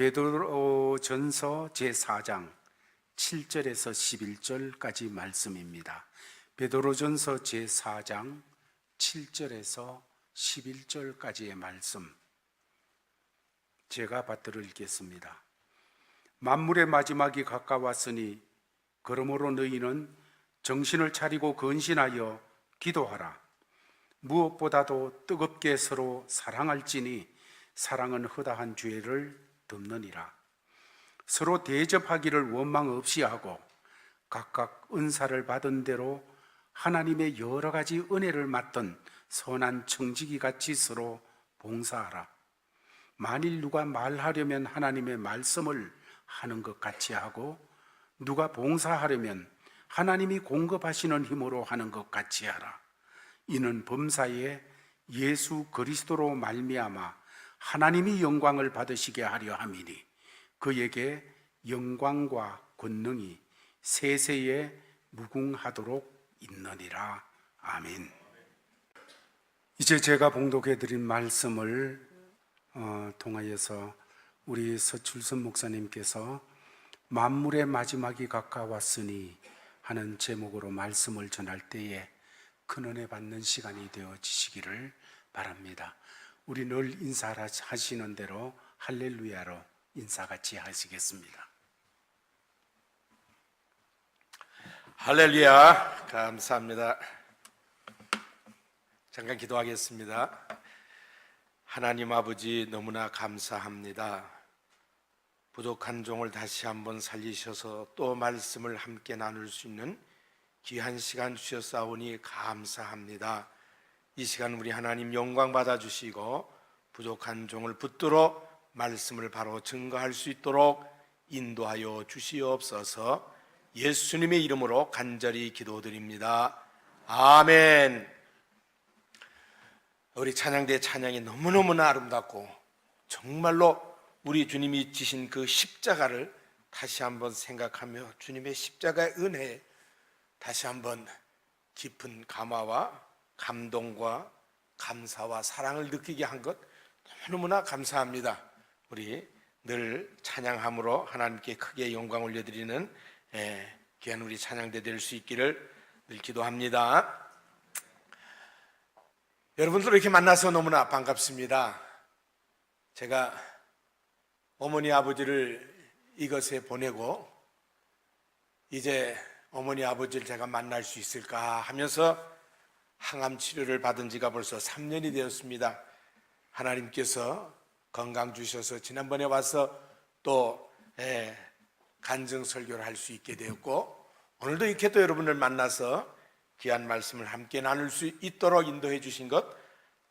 베드로전서 제4장 7절에서 11절까지 말씀입니다. 베드로전서 제4장 7절에서 11절까지의 말씀, 제가 받들어 읽겠습니다. 만물의 마지막이 가까웠으니 그러므로 너희는 정신을 차리고 근신하여 기도하라. 무엇보다도 뜨겁게 서로 사랑할지니 사랑은 허다한 죄를 덮느니라. 서로 대접하기를 원망 없이 하고 각각 은사를 받은 대로 하나님의 여러 가지 은혜를 맡던 선한 청지기 같이 서로 봉사하라. 만일 누가 말하려면 하나님의 말씀을 하는 것 같이 하고 누가 봉사하려면 하나님이 공급하시는 힘으로 하는 것 같이 하라. 이는 범사에 예수 그리스도로 말미암아 하나님이 영광을 받으시게 하려 함이니 그에게 영광과 권능이 세세에 무궁하도록 있느니라. 아멘. 이제 제가 봉독해 드린 말씀을 통하여서 우리 서출선 목사님께서 만물의 마지막이 가까웠으니 하는 제목으로 말씀을 전할 때에 큰 은혜 받는 시간이 되어지시기를 바랍니다. 우리 늘 인사하시는 대로 할렐루야로 인사같이 하시겠습니다. 할렐루야. 감사합니다. 잠깐 기도하겠습니다. 하나님 아버지, 너무나 감사합니다. 부족한 종을 다시 한번 살리셔서 또 말씀을 함께 나눌 수 있는 귀한 시간 주셨사오니 감사합니다. 이 시간 우리 하나님 영광 받아주시고 부족한 종을 붙들어 말씀을 바로 증거할 수 있도록 인도하여 주시옵소서. 예수님의 이름으로 간절히 기도드립니다. 아멘. 우리 찬양대 찬양이 너무너무나 아름답고 정말로 우리 주님이 지신 그 십자가를 다시 한번 생각하며 주님의 십자가의 은혜에 다시 한번 깊은 감화와 감동과 감사와 사랑을 느끼게 한 것 너무너무나 감사합니다. 우리 늘 찬양함으로 하나님께 크게 영광 올려드리는 귀한 우리 찬양대 될 수 있기를 늘 기도합니다. 여러분들 이렇게 만나서 너무나 반갑습니다. 제가 어머니 아버지를 이것에 보내고 이제 어머니 아버지를 제가 만날 수 있을까 하면서 항암 치료를 받은 지가 벌써 3년이 되었습니다. 하나님께서 건강 주셔서 지난번에 와서 또 간증 설교를 할 수 있게 되었고 오늘도 이렇게 또 여러분을 만나서 귀한 말씀을 함께 나눌 수 있도록 인도해 주신 것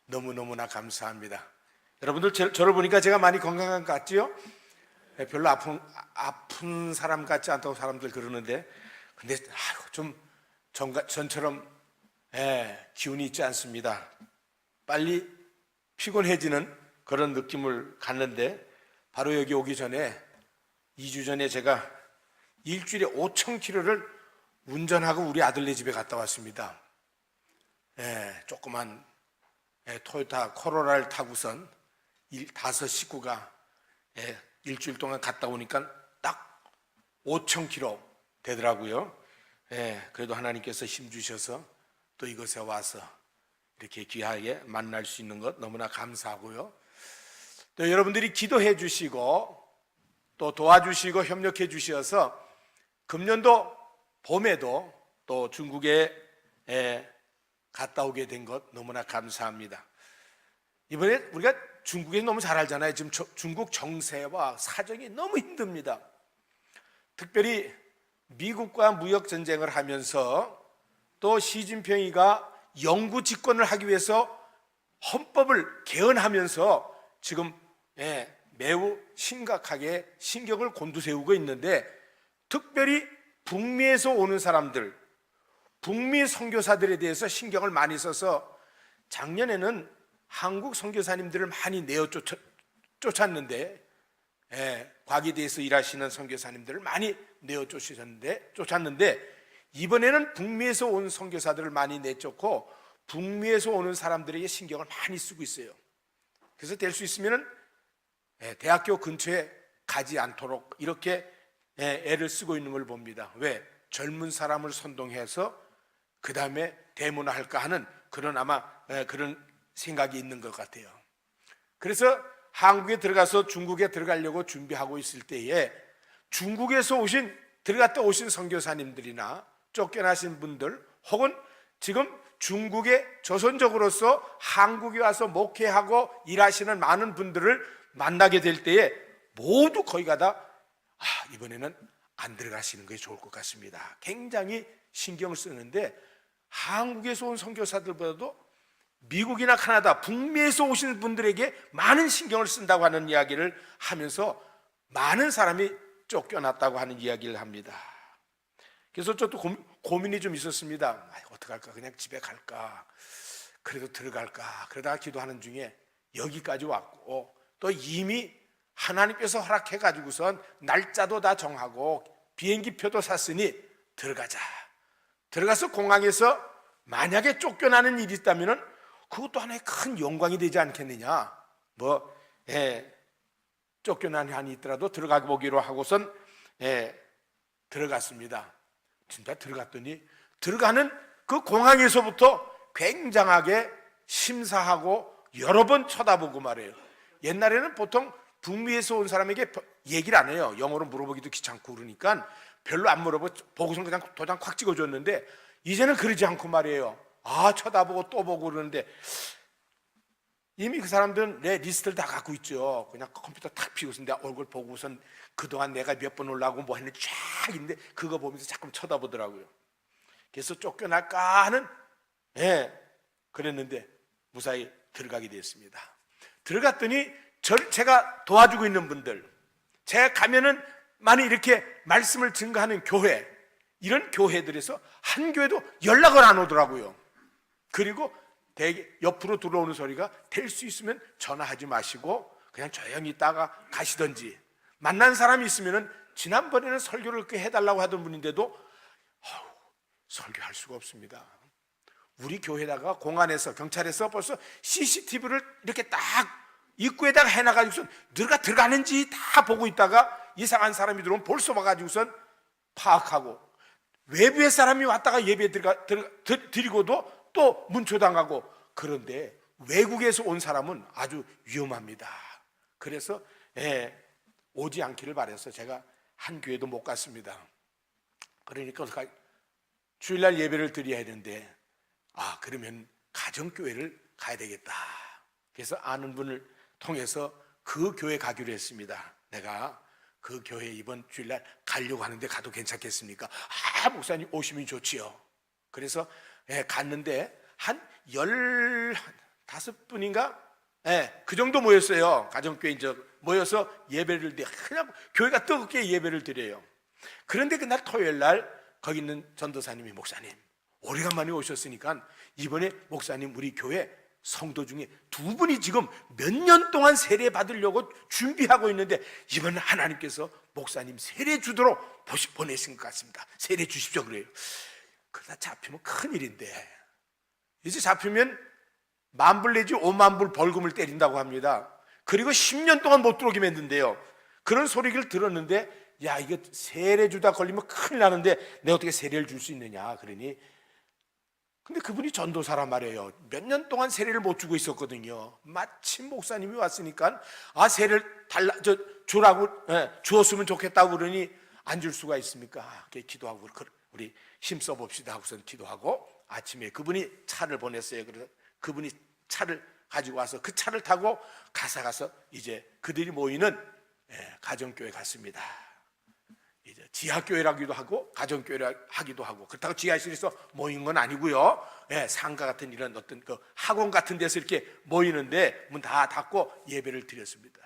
너무너무나 감사합니다. 여러분들 저를 보니까 제가 많이 건강한 것 같지요? 별로 아픈 사람 같지 않다고 사람들 그러는데 근데 좀 전처럼 기운이 있지 않습니다. 빨리 피곤해지는 그런 느낌을 갖는데 바로 여기 오기 전에 2주 전에 제가 일주일에 5,000km를 운전하고 우리 아들네 집에 갔다 왔습니다. 조그만 토요타 코로라를 타고선 5 식구가 일주일 동안 갔다 오니까 딱 5,000km 되더라고요. 그래도 하나님께서 힘 주셔서 또 이곳에 와서 이렇게 귀하게 만날 수 있는 것 너무나 감사하고요. 또 여러분들이 기도해 주시고 또 도와주시고 협력해 주셔서 금년도 봄에도 또 중국에 갔다 오게 된 것 너무나 감사합니다. 이번에 우리가 중국에 너무 잘 알잖아요. 지금 중국 정세와 사정이 너무 힘듭니다. 특별히 미국과 무역 전쟁을 하면서 또 시진핑이가 영구 집권을 하기 위해서 헌법을 개헌하면서 지금 매우 심각하게 신경을 곤두세우고 있는데 특별히 북미에서 오는 사람들, 북미 선교사들에 대해서 신경을 많이 써서 작년에는 한국 선교사님들을 많이 쫓았는데 과기대에서 일하시는 선교사님들을 많이 쫓았는데 이번에는 북미에서 온 선교사들을 많이 내쫓고 북미에서 오는 사람들에게 신경을 많이 쓰고 있어요. 그래서 될 수 있으면 대학교 근처에 가지 않도록 이렇게 애를 쓰고 있는 걸 봅니다. 왜? 젊은 사람을 선동해서 그 다음에 대문할까 하는 그런 아마 그런 생각이 있는 것 같아요. 그래서 한국에 들어가서 중국에 들어가려고 준비하고 있을 때에 중국에서 들어갔다 오신 선교사님들이나 쫓겨나신 분들 혹은 지금 중국에 조선족으로서 한국에 와서 목회하고 일하시는 많은 분들을 만나게 될 때에 모두 거기 가다 이번에는 안 들어가시는 게 좋을 것 같습니다. 굉장히 신경을 쓰는데 한국에서 온 선교사들보다도 미국이나 카나다, 북미에서 오신 분들에게 많은 신경을 쓴다고 하는 이야기를 하면서 많은 사람이 쫓겨났다고 하는 이야기를 합니다. 그래서 저도 고민이 좀 있었습니다. 어떡할까? 그냥 집에 갈까? 그래도 들어갈까? 그러다가 기도하는 중에 여기까지 왔고 또 이미 하나님께서 허락해 가지고선 날짜도 다 정하고 비행기표도 샀으니 들어가자. 들어가서 공항에서 만약에 쫓겨나는 일이 있다면 그것도 하나의 큰 영광이 되지 않겠느냐. 쫓겨난 한이 있더라도 들어가 보기로 하고선 들어갔습니다. 진짜 들어갔더니 들어가는 그 공항에서부터 굉장하게 심사하고 여러 번 쳐다보고 말해요. 옛날에는 보통 북미에서 온 사람에게 얘기를 안 해요. 영어로 물어보기도 귀찮고 그러니까 별로 안 보고선 그냥 도장 콱 찍어줬는데 이제는 그러지 않고 말이에요. 쳐다보고 또 보고 그러는데 이미 그 사람들은 내 리스트를 다 갖고 있죠. 그냥 컴퓨터 탁 피고서 내 얼굴 보고선 그동안 내가 몇 번 올라오고 뭐 했는지 쫙 있는데 그거 보면서 자꾸 쳐다보더라고요. 그래서 쫓겨날까 하는 그랬는데 무사히 들어가게 됐습니다. 들어갔더니 제가 도와주고 있는 분들, 제가 가면은 많이 이렇게 말씀을 증거하는 교회, 이런 교회들에서 한 교회도 연락을 안 오더라고요. 그리고 옆으로 들어오는 소리가 될 수 있으면 전화하지 마시고 그냥 조용히 있다가 가시던지, 만난 사람이 있으면은 지난번에는 설교를 그렇게 해달라고 하던 분인데도 설교할 수가 없습니다. 우리 교회다가 공안에서 경찰에서 벌써 CCTV를 이렇게 딱 입구에다가 해놔가지고선 누가 들어가는지 다 보고 있다가 이상한 사람이 들어오면 벌써 봐가지고선 파악하고, 외부의 사람이 왔다가 예배 드리고도 또 문초당하고. 그런데 외국에서 온 사람은 아주 위험합니다. 그래서 오지 않기를 바라서 제가 한 교회도 못 갔습니다. 그러니까 주일날 예배를 드려야 되는데 그러면 가정교회를 가야 되겠다. 그래서 아는 분을 통해서 그 교회 가기로 했습니다. 내가 그 교회 이번 주일날 가려고 하는데 가도 괜찮겠습니까? 목사님 오시면 좋지요. 그래서 갔는데 한 15분인가? 그 정도 모였어요. 가정교회 모여서 예배를 그냥 교회가 뜨겁게 예배를 드려요. 그런데 그날 토요일날 거기 있는 전도사님이, 목사님 오래간만에 오셨으니까 이번에 목사님 우리 교회 성도 중에 2분이 지금 몇 년 동안 세례 받으려고 준비하고 있는데 이번에 하나님께서 목사님 세례 주도록 보내신 것 같습니다. 세례 주십시오 그래요. 그러다 잡히면 큰일인데, 이제 잡히면 10,000불 내지 50,000불 벌금을 때린다고 합니다. 그리고 10년 동안 못 들어오게 만든대요. 그런 소리를 들었는데 이거 세례 주다 걸리면 큰일 나는데 내가 어떻게 세례를 줄 수 있느냐 그러니, 근데 그분이 전도사란 말이에요. 몇 년 동안 세례를 못 주고 있었거든요. 마침 목사님이 왔으니까 세례를 주라고 주었으면 좋겠다고 그러니 안 줄 수가 있습니까? 기도하고 우리 힘써 봅시다 하고선 기도하고 아침에 그분이 차를 보냈어요. 그래서 그분이 차를 가지고 와서 그 차를 타고 가서 이제 그들이 모이는 가정교회 갔습니다. 이제 지하교회라기도 하고 가정교회라 하기도 하고, 그렇다고 지하실에서 모인 건 아니고요. 상가 같은 이런 어떤 그 학원 같은 데서 이렇게 모이는데 문 다 닫고 예배를 드렸습니다.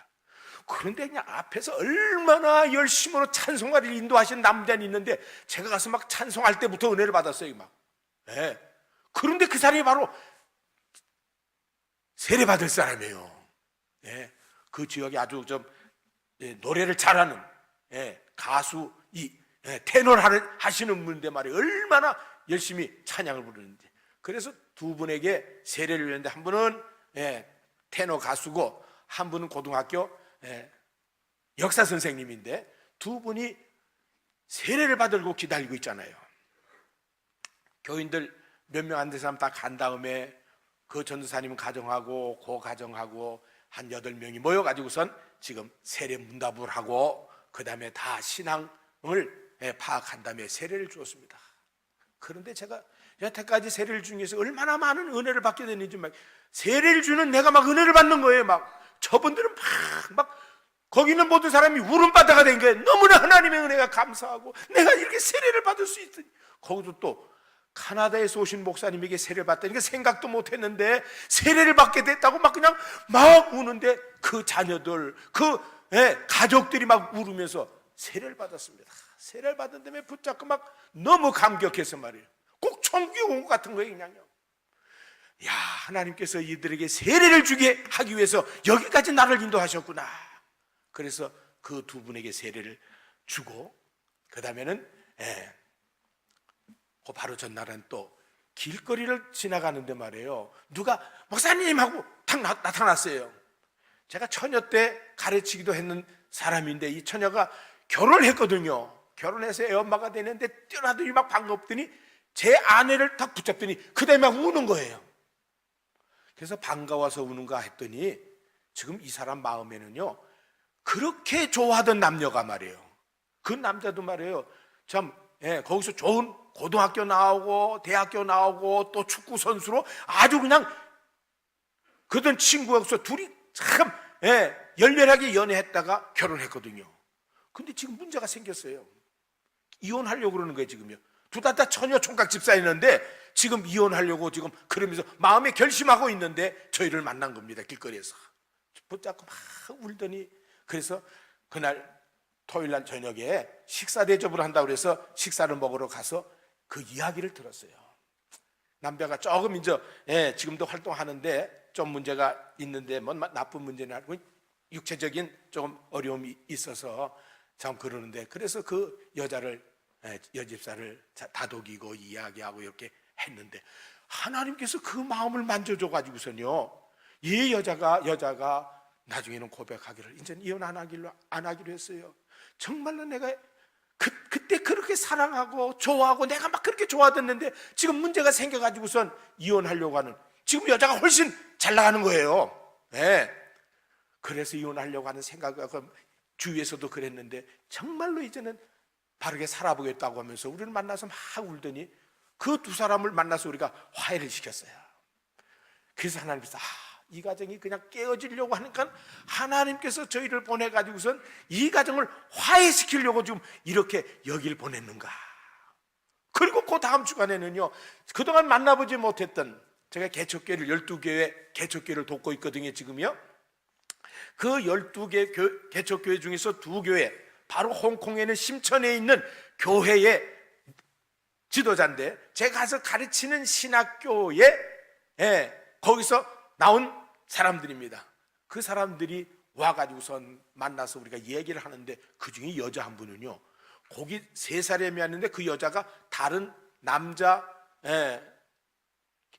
그런데 그냥 앞에서 얼마나 열심으로 찬송가를 인도하시는 남자는 있는데 제가 가서 막 찬송할 때부터 은혜를 받았어요. 막. 그런데 그 사람이 바로 세례 받을 사람이에요. 그 지역에 아주 좀 노래를 잘하는 가수, 테너를 하시는 분인데 말이에요. 얼마나 열심히 찬양을 부르는지. 그래서 2분에게 세례를 했는데 한 분은 테너 가수고 한 분은 고등학교 역사 선생님인데 두 분이 세례를 받으려고 기다리고 있잖아요. 교인들 몇 명 안 된 사람 다 간 다음에 그 전도사님 가정하고 그 가정하고 한 8명이 모여가지고선 지금 세례 문답을 하고 그 다음에 다 신앙을 파악한 다음에 세례를 주었습니다. 그런데 제가 여태까지 세례를 중에서 얼마나 많은 은혜를 받게 됐는지 막 세례를 주는 내가 막 은혜를 받는 거예요. 막 저분들은 막 거기 있는 모든 사람이 울음바다가 된 거예요. 너무나 하나님의 은혜가 감사하고 내가 이렇게 세례를 받을 수 있더니 거기도 또 카나다에서 오신 목사님에게 세례를 받다니까 생각도 못했는데 세례를 받게 됐다고 막 그냥 막 우는데 그 자녀들 가족들이 막 울으면서 세례를 받았습니다. 세례를 받은 다음에 붙잡고 막 너무 감격해서 말이에요. 꼭 천국에 온 것 같은 거예요. 그냥요. 야, 하나님께서 이들에게 세례를 주게 하기 위해서 여기까지 나를 인도하셨구나. 그래서 그 두 분에게 세례를 주고 그 다음에는 바로 전날은 또 길거리를 지나가는데 말이에요, 누가 목사님 하고 탁 나타났어요. 제가 처녀 때 가르치기도 했는 사람인데 이 처녀가 결혼을 했거든요. 결혼해서 애 엄마가 되는데 뛰어나더니 막 반갑더니 제 아내를 딱 붙잡더니 그 다음에 막 우는 거예요. 그래서 반가워서 우는가 했더니 지금 이 사람 마음에는요, 그렇게 좋아하던 남녀가 말이에요, 그 남자도 말이에요, 참 거기서 좋은 고등학교 나오고 대학교 나오고 또 축구 선수로 아주 그냥 그던 친구가 없어 둘이 참 열렬하게 연애했다가 결혼했거든요. 근데 지금 문제가 생겼어요. 이혼하려고 그러는 거예요. 지금요. 둘 다 처녀 총각 집사였는데 지금 이혼하려고 지금 그러면서 마음에 결심하고 있는데 저희를 만난 겁니다. 길거리에서 붙잡고 막 울더니, 그래서 그날 토요일날 저녁에 식사 대접을 한다고 해서 식사를 먹으러 가서 그 이야기를 들었어요. 남자가 조금 이제 지금도 활동하는데 좀 문제가 있는데 뭐 나쁜 문제는 아니고 육체적인 조금 어려움이 있어서 참 그러는데, 그래서 그 여집사를 다독이고 이야기하고 이렇게 했는데 하나님께서 그 마음을 만져줘 가지고서는요, 이 여자가 나중에는 고백하기를 이제 이혼 안 하기로 했어요. 정말로 내가 그때 그렇게 사랑하고 좋아하고 내가 막 그렇게 좋아했는데 지금 문제가 생겨가지고선 이혼하려고 하는, 지금 여자가 훨씬 잘 나가는 거예요. 그래서 이혼하려고 하는 생각을 주위에서도 그랬는데 정말로 이제는 바르게 살아보겠다고 하면서 우리를 만나서 막 울더니 그 두 사람을 만나서 우리가 화해를 시켰어요. 그래서 하나님께서 이 가정이 그냥 깨어지려고 하니까 하나님께서 저희를 보내가지고선 이 가정을 화해시키려고 좀 이렇게 여길 보냈는가. 그리고 그 다음 주간에는요, 그동안 만나보지 못했던, 제가 개척교회를 12개의 개척교회를 돕고 있거든요. 지금요. 그 12개 개척교회 중에서 2교회, 바로 홍콩에는 심천에 있는 교회의 지도자인데 제가 가서 가르치는 신학교에 거기서 나온 사람들입니다. 그 사람들이 와가지고선 만나서 우리가 얘기를 하는데 그 중에 여자 한 분은요, 거기 3사람이었는데 그 여자가 다른 남자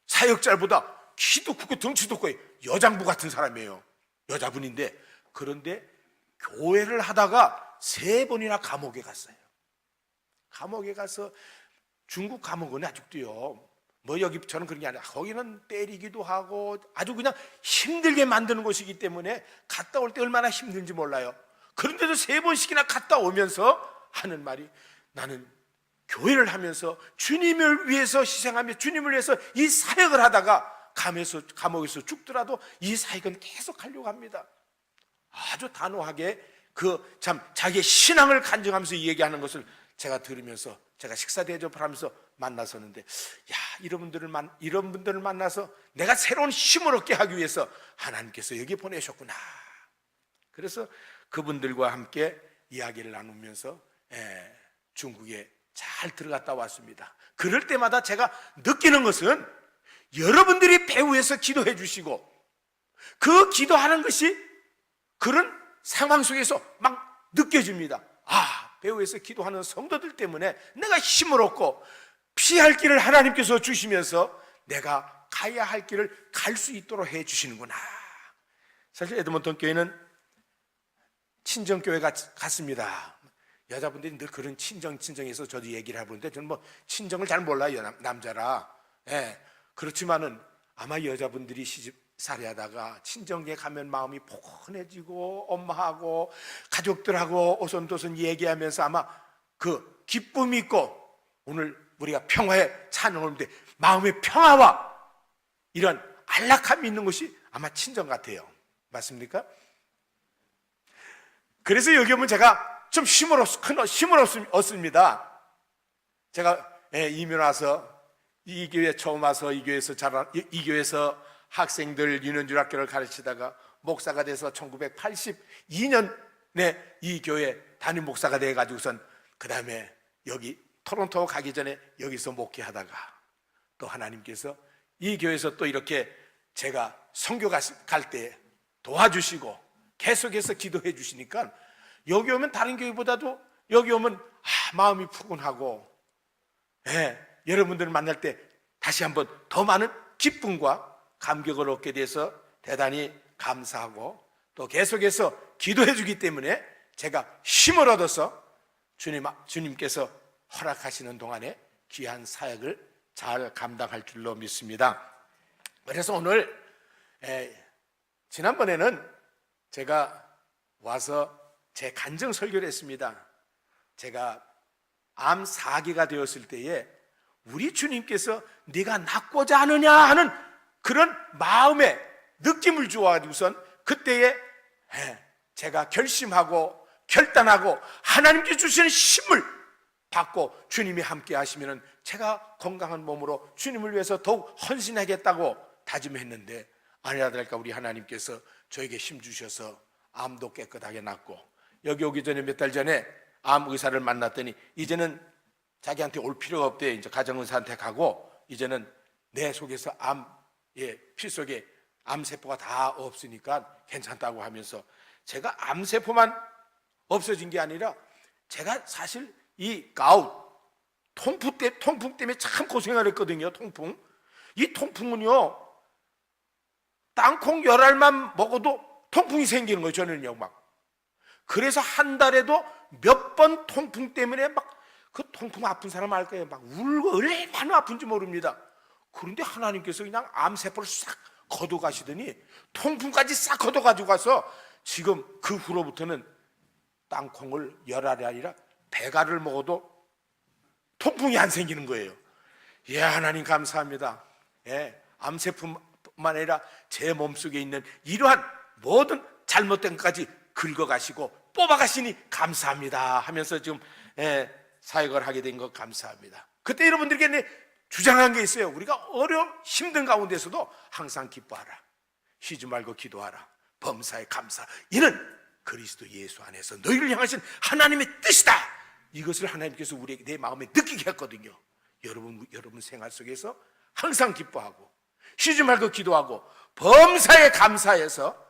사역자보다 키도 크고 덩치도 크고 여장부 같은 사람이에요. 여자분인데, 그런데 교회를 하다가 3번이나 감옥에 갔어요. 감옥에 가서, 중국 감옥은 아직도요, 뭐 여기처럼 그런 게 아니라 거기는 때리기도 하고 아주 그냥 힘들게 만드는 곳이기 때문에 갔다 올 때 얼마나 힘든지 몰라요. 그런데도 3번씩이나 갔다 오면서 하는 말이, 나는 교회를 하면서 주님을 위해서 희생하며 주님을 위해서 이 사역을 하다가 감옥에서 죽더라도 이 사역은 계속 하려고 합니다. 아주 단호하게 참 자기의 신앙을 간증하면서 얘기하는 것을 제가 들으면서 제가 식사 대접을 하면서 만나서는데, 야, 이런 분들을 만나서 내가 새로운 힘을 얻게 하기 위해서 하나님께서 여기 보내셨구나. 그래서 그분들과 함께 이야기를 나누면서 중국에 잘 들어갔다 왔습니다. 그럴 때마다 제가 느끼는 것은 여러분들이 배후에서 기도해 주시고 그 기도하는 것이 그런 상황 속에서 막 느껴집니다. 배후에서 기도하는 성도들 때문에 내가 힘을 얻고 피할 길을 하나님께서 주시면서 내가 가야 할 길을 갈 수 있도록 해 주시는구나. 사실 에드먼턴 교회는 친정교회 갔습니다. 여자분들이 늘 그런 친정에서 저도 얘기를 해보는데 저는 뭐 친정을 잘 몰라요, 남자라. 예, 그렇지만은 아마 여자분들이 시집살이 하다가 친정에 가면 마음이 포근해지고 엄마하고 가족들하고 오손도손 얘기하면서 아마 그 기쁨이 있고, 오늘 우리가 평화의 찬양을 하는데 마음의 평화와 이런 안락함이 있는 것이 아마 친정 같아요. 맞습니까? 그래서 여기 오면 제가 좀 큰 힘을 얻습니다. 제가 이민 와서 이 교회 처음 와서 이 교회에서 학생들 유년주학교를 가르치다가 목사가 돼서 1982년에 이 교회 담임 목사가 돼가지고선 그 다음에 여기 토론토 가기 전에 여기서 목회하다가 또 하나님께서 이 교회에서 또 이렇게 제가 선교 갈 때 도와주시고 계속해서 기도해 주시니까 여기 오면 다른 교회보다도 여기 오면 마음이 푸근하고, 여러분들을 만날 때 다시 한번 더 많은 기쁨과 감격을 얻게 돼서 대단히 감사하고, 또 계속해서 기도해 주기 때문에 제가 힘을 얻어서 주님께서 허락하시는 동안에 귀한 사역을 잘 감당할 줄로 믿습니다. 그래서 오늘 지난번에는 제가 와서 제 간증 설교를 했습니다. 제가 암 4기가 되었을 때에 우리 주님께서 네가 낫고자 하느냐 하는 그런 마음의 느낌을 주어가지고선 그때에 제가 결심하고 결단하고 하나님께 주시는 힘을 받고 주님이 함께 하시면 제가 건강한 몸으로 주님을 위해서 더욱 헌신하겠다고 다짐했는데, 아니라 다를까 우리 하나님께서 저에게 힘 주셔서 암도 깨끗하게 낫고, 여기 오기 전에 몇 달 전에 암 의사를 만났더니 이제는 자기한테 올 필요가 없대. 이제 가정의사한테 가고 이제는 내 속에서 피 속에 암세포가 다 없으니까 괜찮다고 하면서, 제가 암세포만 없어진 게 아니라 제가 사실 이 통풍 때문에 참 고생을 했거든요. 통풍. 이 통풍은요, 땅콩 10알만 먹어도 통풍이 생기는 거예요. 저는요, 막. 그래서 한 달에도 몇 번 통풍 때문에 그 통풍 아픈 사람 알 거예요. 막 울고 얼마나 아픈지 모릅니다. 그런데 하나님께서 그냥 암세포를 싹 걷어가시더니 통풍까지 싹 걷어가지고 가서 지금 그 후로부터는 땅콩을 10알이 아니라 100알을 먹어도 통풍이 안 생기는 거예요. 예, 하나님 감사합니다. 암세포뿐만 아니라 제 몸속에 있는 이러한 모든 잘못된 것까지 긁어가시고 뽑아가시니 감사합니다 하면서 지금 사역을 하게 된 것 감사합니다. 그때 여러분들에게 주장한 게 있어요. 우리가 어려움 힘든 가운데서도 항상 기뻐하라, 쉬지 말고 기도하라, 범사에 감사, 이는 그리스도 예수 안에서 너희를 향하신 하나님의 뜻이다. 이것을 하나님께서 내 마음에 느끼게 했거든요. 여러분 생활 속에서 항상 기뻐하고 쉬지 말고 기도하고 범사에 감사해서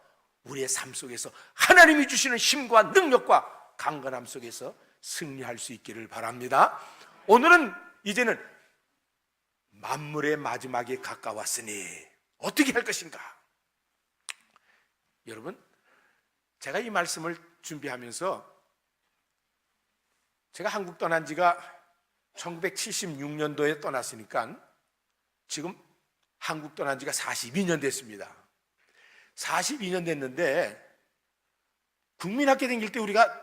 우리의 삶 속에서 하나님이 주시는 힘과 능력과 강건함 속에서 승리할 수 있기를 바랍니다. 오늘은 이제는 만물의 마지막이 가까웠으니 어떻게 할 것인가? 여러분, 제가 이 말씀을 준비하면서 제가 한국 떠난 지가 1976년도에 떠났으니까 지금 한국 떠난 지가 42년 됐습니다. 42년 됐는데 국민학교 다닐 때 우리가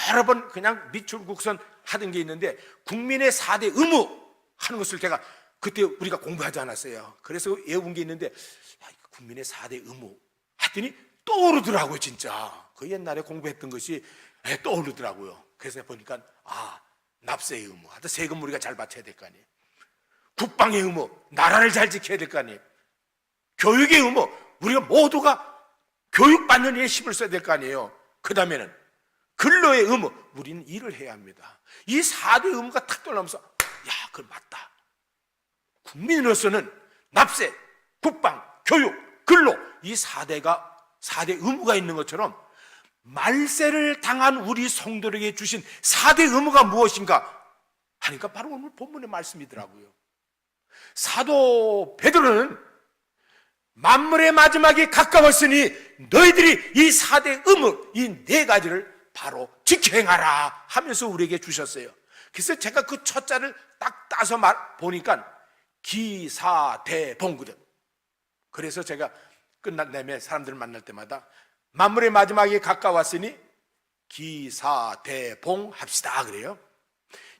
여러 번 그냥 밑줄국선 하던 게 있는데 국민의 4대 의무 하는 것을 제가 그때 우리가 공부하지 않았어요. 그래서 외운 게 있는데 국민의 4대 의무 했더니 떠오르더라고요. 진짜 그 옛날에 공부했던 것이 떠오르더라고요. 그래서 보니까 납세의 의무, 하여튼 세금 우리가 잘 바쳐야 될 거 아니에요. 국방의 의무, 나라를 잘 지켜야 될 거 아니에요. 교육의 의무, 우리가 모두가 교육받는 일에 힘을 써야 될 거 아니에요. 그 다음에는 근로의 의무, 우리는 일을 해야 합니다. 이 4대 의무가 탁 떠나면서 그건 맞다. 국민으로서는 납세, 국방, 교육, 근로, 이 4대 의무가 있는 것처럼 말세를 당한 우리 성도에게 주신 4대 의무가 무엇인가 하니까 바로 오늘 본문의 말씀이더라고요. 사도 베드로는 만물의 마지막이 가까웠으니 너희들이 이 4대 의무, 이 4가지를 바로 지켜 행하라 하면서 우리에게 주셨어요. 그래서 제가 그 첫 자를 딱 따서 보니까 기사대봉거든. 그래서 제가 끝난 다음에 사람들을 만날 때마다 만물의 마지막에 가까웠으니 기사대봉 합시다 그래요.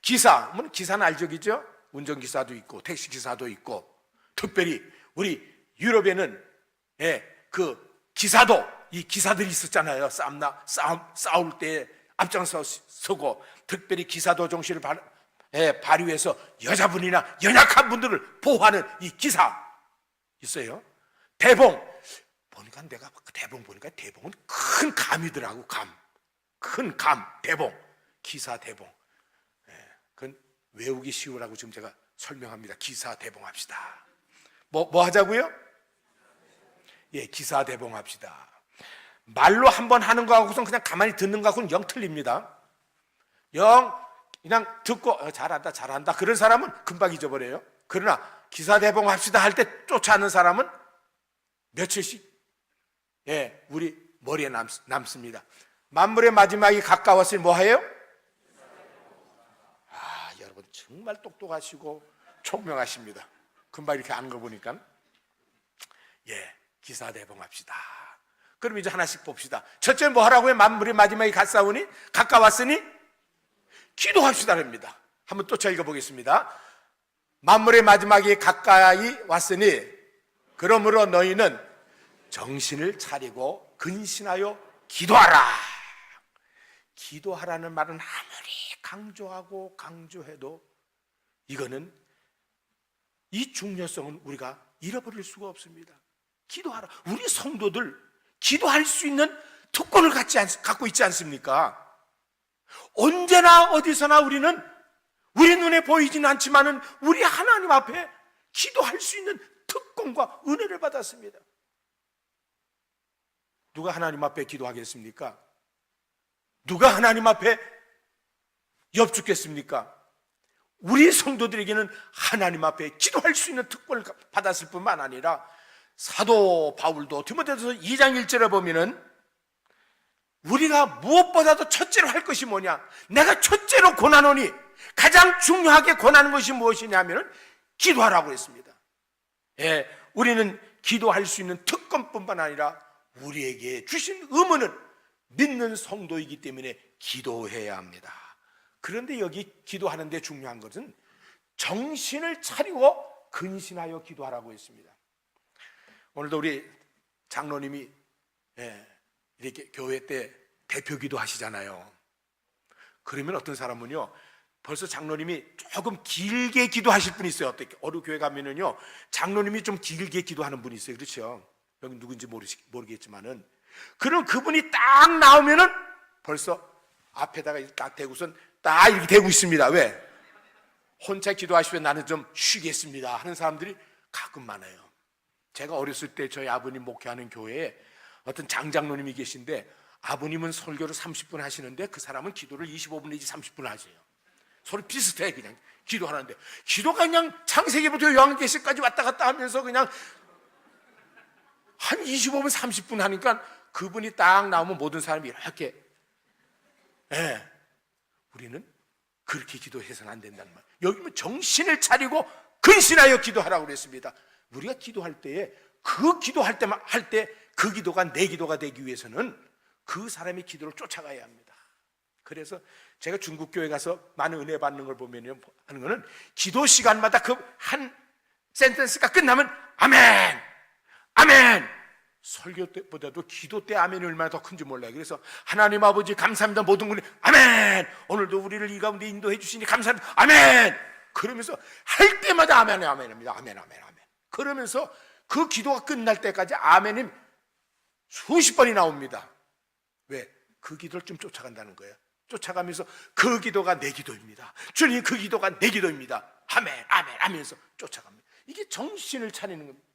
기사, 뭐 기사는 알적이죠. 운전기사도 있고 택시기사도 있고, 특별히 우리 유럽에는 그 기사도, 이 기사들이 있었잖아요. 싸울 때 앞장서고, 특별히 기사도 정신을 발휘해서 여자분이나 연약한 분들을 보호하는 이 기사 있어요. 대봉 보니까, 내가 대봉 보니까 대봉은 큰 감이더라고. 큰 감, 대봉, 기사 대봉. 그건 외우기 쉬우라고 지금 제가 설명합니다. 기사 대봉 합시다. 뭐 하자고요? 예, 기사 대봉 합시다. 말로 한번 하는 거하고선 그냥 가만히 듣는 거하고는 영 틀립니다. 그냥 듣고 잘한다 그런 사람은 금방 잊어버려요. 그러나 기사 대봉 합시다 할 때 쫓아하는 사람은 며칠씩 우리 머리에 남습니다. 만물의 마지막이 가까웠으니 뭐해요? 여러분 정말 똑똑하시고 총명하십니다. 금방 이렇게 아는 거 보니까. 기사 대봉 합시다. 그럼 이제 하나씩 봅시다. 첫째 뭐 하라고요? 만물의 마지막이 가까웠으니 기도합시다 합니다. 한번 또 읽어보겠습니다. 만물의 마지막이 가까이 왔으니 그러므로 너희는 정신을 차리고 근신하여 기도하라. 기도하라는 말은 아무리 강조하고 강조해도 이거는, 이 중요성은 우리가 잃어버릴 수가 없습니다. 기도하라. 우리 성도들 기도할 수 있는 특권을 갖고 있지 않습니까? 언제나 어디서나 우리는 우리 눈에 보이지는 않지만은 우리 하나님 앞에 기도할 수 있는 특권과 은혜를 받았습니다. 누가 하나님 앞에 기도하겠습니까? 누가 하나님 앞에 엽죽겠습니까? 우리 성도들에게는 하나님 앞에 기도할 수 있는 특권을 받았을 뿐만 아니라 사도 바울도 디모데전서 2장 1절에 보면은 우리가 무엇보다도 첫째로 할 것이 뭐냐? 내가 첫째로 권하노니, 가장 중요하게 권하는 것이 무엇이냐 하면 기도하라고 했습니다. 우리는 기도할 수 있는 특권뿐만 아니라 우리에게 주신 의무는 믿는 성도이기 때문에 기도해야 합니다. 그런데 여기 기도하는데 중요한 것은 정신을 차리고 근신하여 기도하라고 했습니다. 오늘도 우리 장로님이 이렇게 교회 때 대표 기도 하시잖아요. 그러면 어떤 사람은요, 벌써 장로님이 조금 길게 기도하실 분이 있어요. 어느 교회 가면은요, 장로님이 좀 길게 기도하는 분이 있어요. 그렇죠? 여기 누군지 모르겠지만은, 그럼 그분이 딱 나오면은 벌써 앞에다가 딱 대고선 딱 이렇게 대고 있습니다. 왜? 혼자 기도하시면 나는 좀 쉬겠습니다 하는 사람들이 가끔 많아요. 제가 어렸을 때 저희 아버님 목회하는 교회에 어떤 장장로님이 계신데, 아버님은 설교를 30분 하시는데 그 사람은 기도를 25분 내지 30분 하세요. 서로 비슷해. 그냥 기도하는데 기도가 그냥 창세기부터 요한계시까지 왔다 갔다 하면서 그냥 한 25분 30분 하니까 그분이 딱 나오면 모든 사람이 이렇게, 우리는 그렇게 기도해서는 안 된다는 말. 여기는 정신을 차리고 근신하여 기도하라고 그랬습니다. 우리가 기도할 때에 그 기도할 때만 할 때 그 기도가 내 기도가 되기 위해서는 그 사람의 기도를 쫓아가야 합니다. 그래서 제가 중국 교회 가서 많은 은혜 받는 걸 보면 하는 거는, 기도 시간마다 그 한 센텐스가 끝나면 아멘, 아멘. 설교 때보다도 기도 때 아멘이 얼마나 더 큰지 몰라요. 그래서 하나님 아버지 감사합니다. 모든 분이 아멘. 오늘도 우리를 이 가운데 인도해 주시니 감사합니다. 아멘. 그러면서 할 때마다 아멘, 아멘입니다. 아멘, 아멘, 아멘. 그러면서 그 기도가 끝날 때까지 아멘이 수십 번이 나옵니다. 왜? 그 기도를 좀 쫓아간다는 거예요. 쫓아가면서 그 기도가 내 기도입니다. 주님, 그 기도가 내 기도입니다. 아멘, 아멘 하면서 쫓아갑니다. 이게 정신을 차리는 겁니다.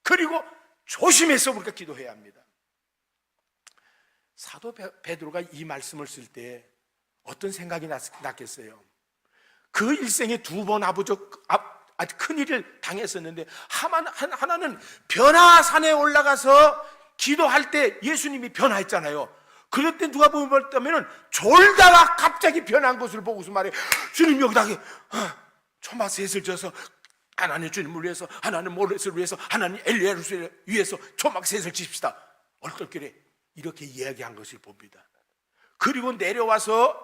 그리고 조심해서 우리가 기도해야 합니다. 사도 베드로가 이 말씀을 쓸 때 어떤 생각이 났겠어요? 그 일생에 두 번 아주 큰 일을 당했었는데, 하나는 변화산에 올라가서 기도할 때 예수님이 변화했잖아요. 그럴 때 누가 보면 졸다가 갑자기 변한 것을 보고서 말해, 주님 여기다 초막 셋을 져서 하나님 주님을 위해서, 하나님 모레스를 위해서, 하나님 엘리야를 위해서 초막 셋을 지십시다. 얼떨결에 이렇게 이야기한 것을 봅니다. 그리고 내려와서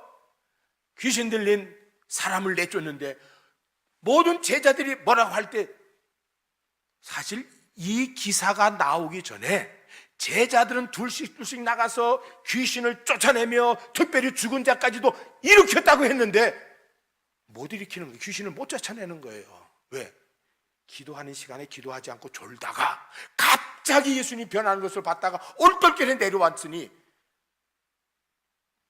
귀신 들린 사람을 내쫓는데 모든 제자들이 뭐라고 할 때, 사실 이 기사가 나오기 전에 제자들은 둘씩 나가서 귀신을 쫓아내며 특별히 죽은 자까지도 일으켰다고 했는데 못 일으키는 거예요. 귀신을 못 쫓아내는 거예요. 왜? 기도하는 시간에 기도하지 않고 졸다가 갑자기 예수님이 변하는 것을 봤다가 얼떨결에 내려왔으니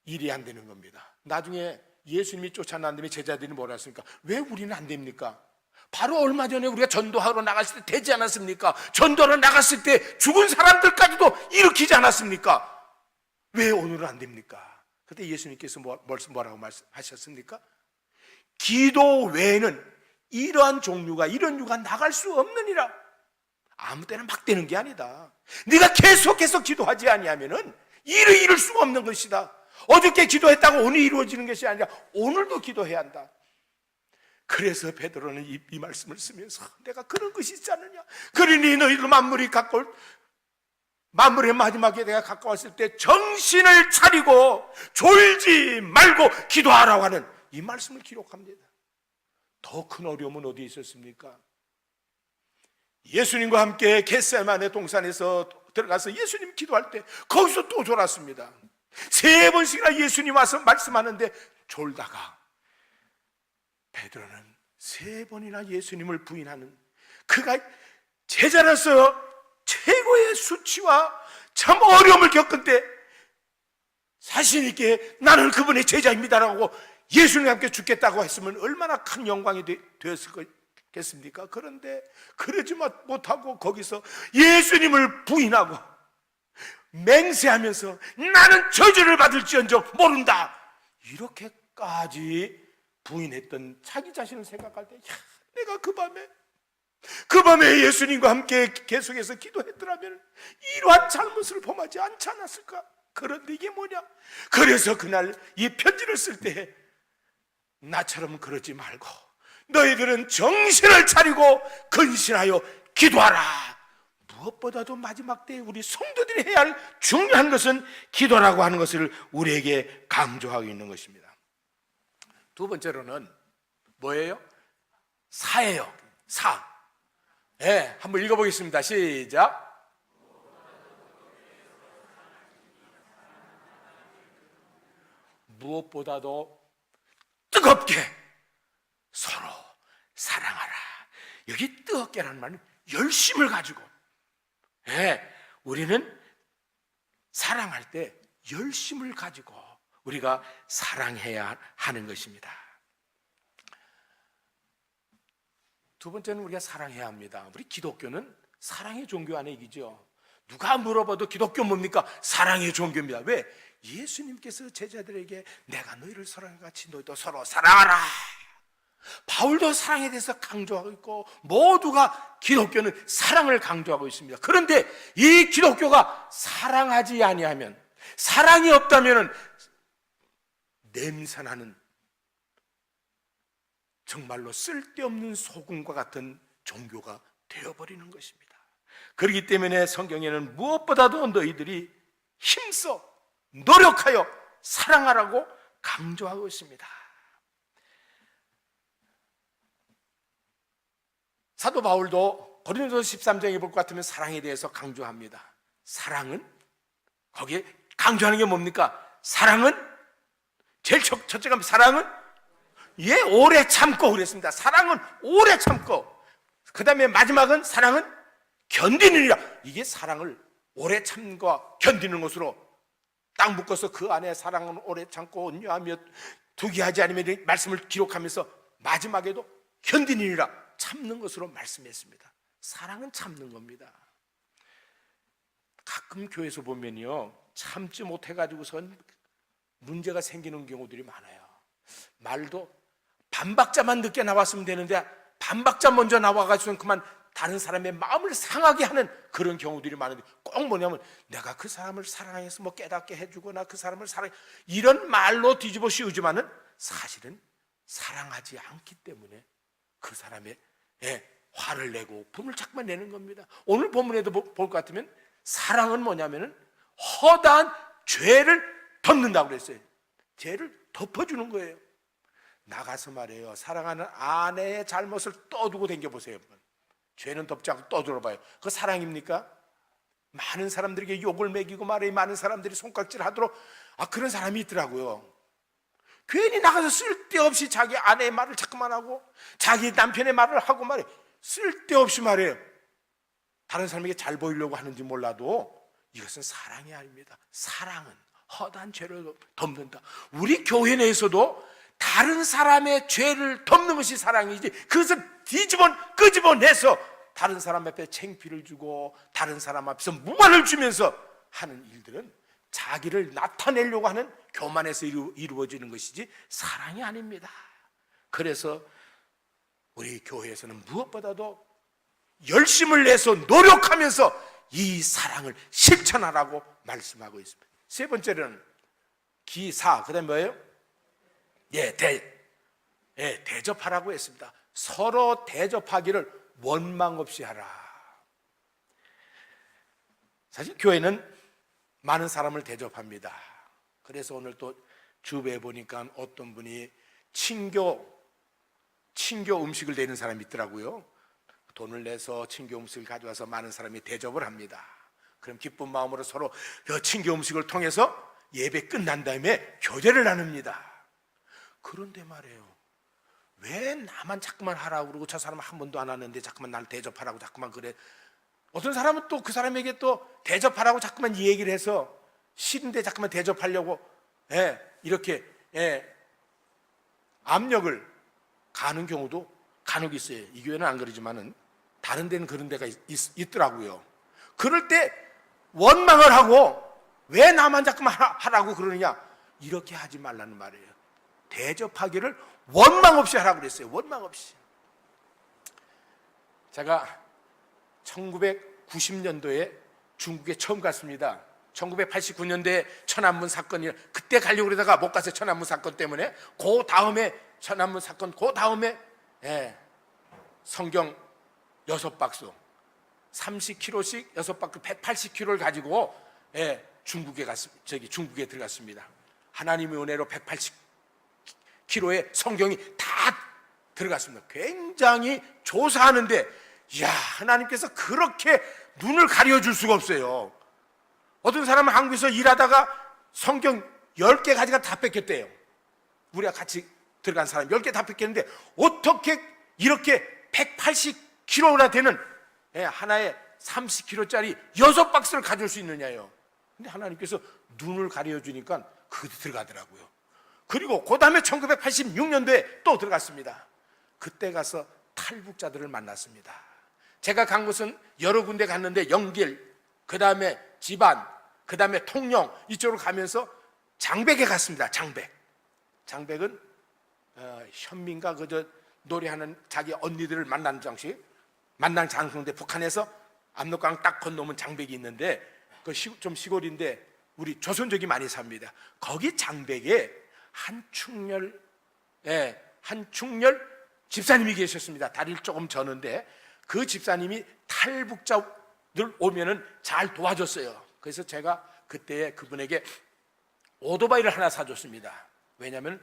일이 안 되는 겁니다. 나중에 예수님이 쫓아난 다음에 제자들이 뭐라 했습니까? 왜 우리는 안 됩니까? 바로 얼마 전에 우리가 전도하러 나갔을 때 되지 않았습니까? 전도하러 나갔을 때 죽은 사람들까지도 일으키지 않았습니까? 왜 오늘은 안 됩니까? 그때 예수님께서 뭐라고 말씀하셨습니까? 기도 외에는 이러한 종류가, 이런 유가 나갈 수 없느니라. 아무 때나 막 되는 게 아니다. 네가 계속해서 기도하지 아니하면은 일을 이룰 수가 없는 것이다. 어저께 기도했다고 오늘 이루어지는 것이 아니라 오늘도 기도해야 한다. 그래서 베드로는 이 말씀을 쓰면서 내가 그런 것이 있지 않느냐. 그러니 너희들 만물의 마지막에 내가 가까웠을 때 정신을 차리고 졸지 말고 기도하라고 하는 이 말씀을 기록합니다. 더 큰 어려움은 어디에 있었습니까? 예수님과 함께 겟세마네 동산에서 들어가서 예수님 기도할 때 거기서 또 졸았습니다. 3번씩이나 예수님 와서 말씀하는데 졸다가 베드로는 3번이나 예수님을 부인하는, 그가 제자로서 최고의 수치와 참 어려움을 겪은 때 자신 있게 나는 그분의 제자입니다라고 예수님과 함께 죽겠다고 했으면 얼마나 큰 영광이 되었겠습니까? 그런데 그러지 못하고 거기서 예수님을 부인하고 맹세하면서 나는 저주를 받을지언정 모른다, 이렇게까지 부인했던 자기 자신을 생각할 때, 내가 그 밤에 예수님과 함께 계속해서 기도했더라면 이러한 잘못을 범하지 않지 않았을까? 그런데 이게 뭐냐? 그래서 그날 이 편지를 쓸 때 나처럼 그러지 말고 너희들은 정신을 차리고 근신하여 기도하라. 무엇보다도 마지막 때에 우리 성도들이 해야 할 중요한 것은 기도라고 하는 것을 우리에게 강조하고 있는 것입니다. 두 번째로는 뭐예요? 사예요. 사. 네, 한번 읽어보겠습니다. 시작. 무엇보다도 뜨겁게 서로 사랑하라. 여기 뜨겁게라는 말은 열심을 가지고, 우리는 사랑할 때 열심을 가지고 우리가 사랑해야 하는 것입니다. 두 번째는 우리가 사랑해야 합니다. 우리 기독교는 사랑의 종교 안에 이기죠. 누가 물어봐도 기독교 뭡니까? 사랑의 종교입니다. 왜? 예수님께서 제자들에게 내가 너희를 사랑한 같이 너희도 서로 사랑하라. 바울도 사랑에 대해서 강조하고 있고 모두가 기독교는 사랑을 강조하고 있습니다. 그런데 이 기독교가 사랑하지 아니하면, 사랑이 없다면 냄새나는 정말로 쓸데없는 소금과 같은 종교가 되어버리는 것입니다. 그렇기 때문에 성경에는 무엇보다도 너희들이 힘써 노력하여 사랑하라고 강조하고 있습니다. 사도 바울도 고린도서 13장에 볼 것 같으면 사랑에 대해서 강조합니다. 사랑은, 거기에 강조하는 게 뭡니까? 사랑은 제일 첫째가 사랑은 오래 참고 그랬습니다. 사랑은 오래 참고, 그 다음에 마지막은 사랑은 견디느니라. 이게 사랑을 오래 참고 견디는 것으로 딱 묶어서 그 안에 사랑은 오래 참고 온유하며 투기하지 않으면 말씀을 기록하면서 마지막에도 견디느니라, 참는 것으로 말씀했습니다. 사랑은 참는 겁니다. 가끔 교회에서 보면요, 참지 못해가지고선 문제가 생기는 경우들이 많아요. 말도 반박자만 늦게 나왔으면 되는데 반박자 먼저 나와가지고는 그만 다른 사람의 마음을 상하게 하는 그런 경우들이 많은데, 꼭 뭐냐면 내가 그 사람을 사랑해서 뭐 깨닫게 해주거나 그 사람을 사랑, 이런 말로 뒤집어 씌우지만은 사실은 사랑하지 않기 때문에 그 사람의 화를 내고 분을 자꾸만 내는 겁니다. 오늘 본문에도 볼 것 같으면 사랑은 뭐냐면은 허다한 죄를 덮는다고 그랬어요. 죄를 덮어주는 거예요. 나가서 말이에요, 사랑하는 아내의 잘못을 떠두고 댕겨보세요. 죄는 덮지 않고 떠들어봐요. 그거 사랑입니까? 많은 사람들에게 욕을 먹이고 말이에요. 많은 사람들이 손깍질 하도록 그런 사람이 있더라고요. 괜히 나가서 쓸데없이 자기 아내의 말을 자꾸만 하고 자기 남편의 말을 하고 말이에요. 쓸데없이 말이에요. 다른 사람에게 잘 보이려고 하는지 몰라도 이것은 사랑이 아닙니다. 사랑은 허다한 죄를 덮는다. 우리 교회 내에서도 다른 사람의 죄를 덮는 것이 사랑이지, 그것을 끄집어내서 다른 사람 앞에 창피를 주고 다른 사람 앞에서 무관을 주면서 하는 일들은 자기를 나타내려고 하는 교만에서 이루어지는 것이지 사랑이 아닙니다. 그래서 우리 교회에서는 무엇보다도 열심을 내서 노력하면서 이 사랑을 실천하라고 말씀하고 있습니다. 세 번째는 기사, 그 다음에 뭐예요? 대접하라고 했습니다. 서로 대접하기를 원망 없이 하라. 사실 교회는 많은 사람을 대접합니다. 그래서 오늘 또 주변에 보니까 어떤 분이 친교 음식을 내는 사람이 있더라고요. 돈을 내서 친교 음식을 가져와서 많은 사람이 대접을 합니다. 그럼 기쁜 마음으로 서로 그 친교 음식을 통해서 예배 끝난 다음에 교제를 나눕니다. 그런데 말이에요, 왜 나만 자꾸만 하라고 그러고 저 사람은 한 번도 안 하는데 자꾸만 나를 대접하라고 자꾸만 그래. 어떤 사람은 또 그 사람에게 또 대접하라고 자꾸만 이 얘기를 해서 싫은데 자꾸만 대접하려고 이렇게 압력을 가는 경우도 간혹 있어요. 이 교회는 안 그러지만은 다른 데는 그런 데가 있더라고요. 그럴 때 원망을 하고 왜 나만 자꾸만 하라고 그러느냐, 이렇게 하지 말라는 말이에요. 대접하기를 원망 없이 하라고 그랬어요. 원망 없이. 제가 1990년도에 중국에 처음 갔습니다. 1989년도에 천안문 사건이, 그때 가려고 그러다가 못 갔어요. 천안문 사건 때문에. 그 다음에 천안문 사건, 그 다음에 성경 6박스 30kg씩 6박스 180kg를 가지고 중국에 들어갔습니다. 하나님의 은혜로 180kg의 성경이 다 들어갔습니다. 굉장히 조사하는데, 이야, 하나님께서 그렇게 눈을 가려줄 수가 없어요. 어떤 사람은 한국에서 일하다가 성경 10개 가지고 다 뺏겼대요. 우리가 같이 들어간 사람 10개 다 뺏겼는데 어떻게 이렇게 180kg나 되는 하나에 30kg짜리 6박스를 가져올 수 있느냐요. 근데 하나님께서 눈을 가려주니까 그것도 들어가더라고요. 그리고 그 다음에 1986년도에 또 들어갔습니다. 그때 가서 탈북자들을 만났습니다. 제가 간 곳은 여러 군데 갔는데 영길, 그 다음에 지반, 그 다음에 통영, 이쪽으로 가면서 장백에 갔습니다. 장백은 현민가 그저 노래하는 자기 언니들을 만난 장소인데, 북한에서 압록강 딱 건너면 장백이 있는데 그 좀 시골인데 우리 조선족이 많이 삽니다. 거기 장백에 한충렬 집사님이 계셨습니다. 다리를 조금 저는데 그 집사님이 탈북자들 오면은 잘 도와줬어요. 그래서 제가 그때 그분에게 오토바이를 하나 사줬습니다. 왜냐하면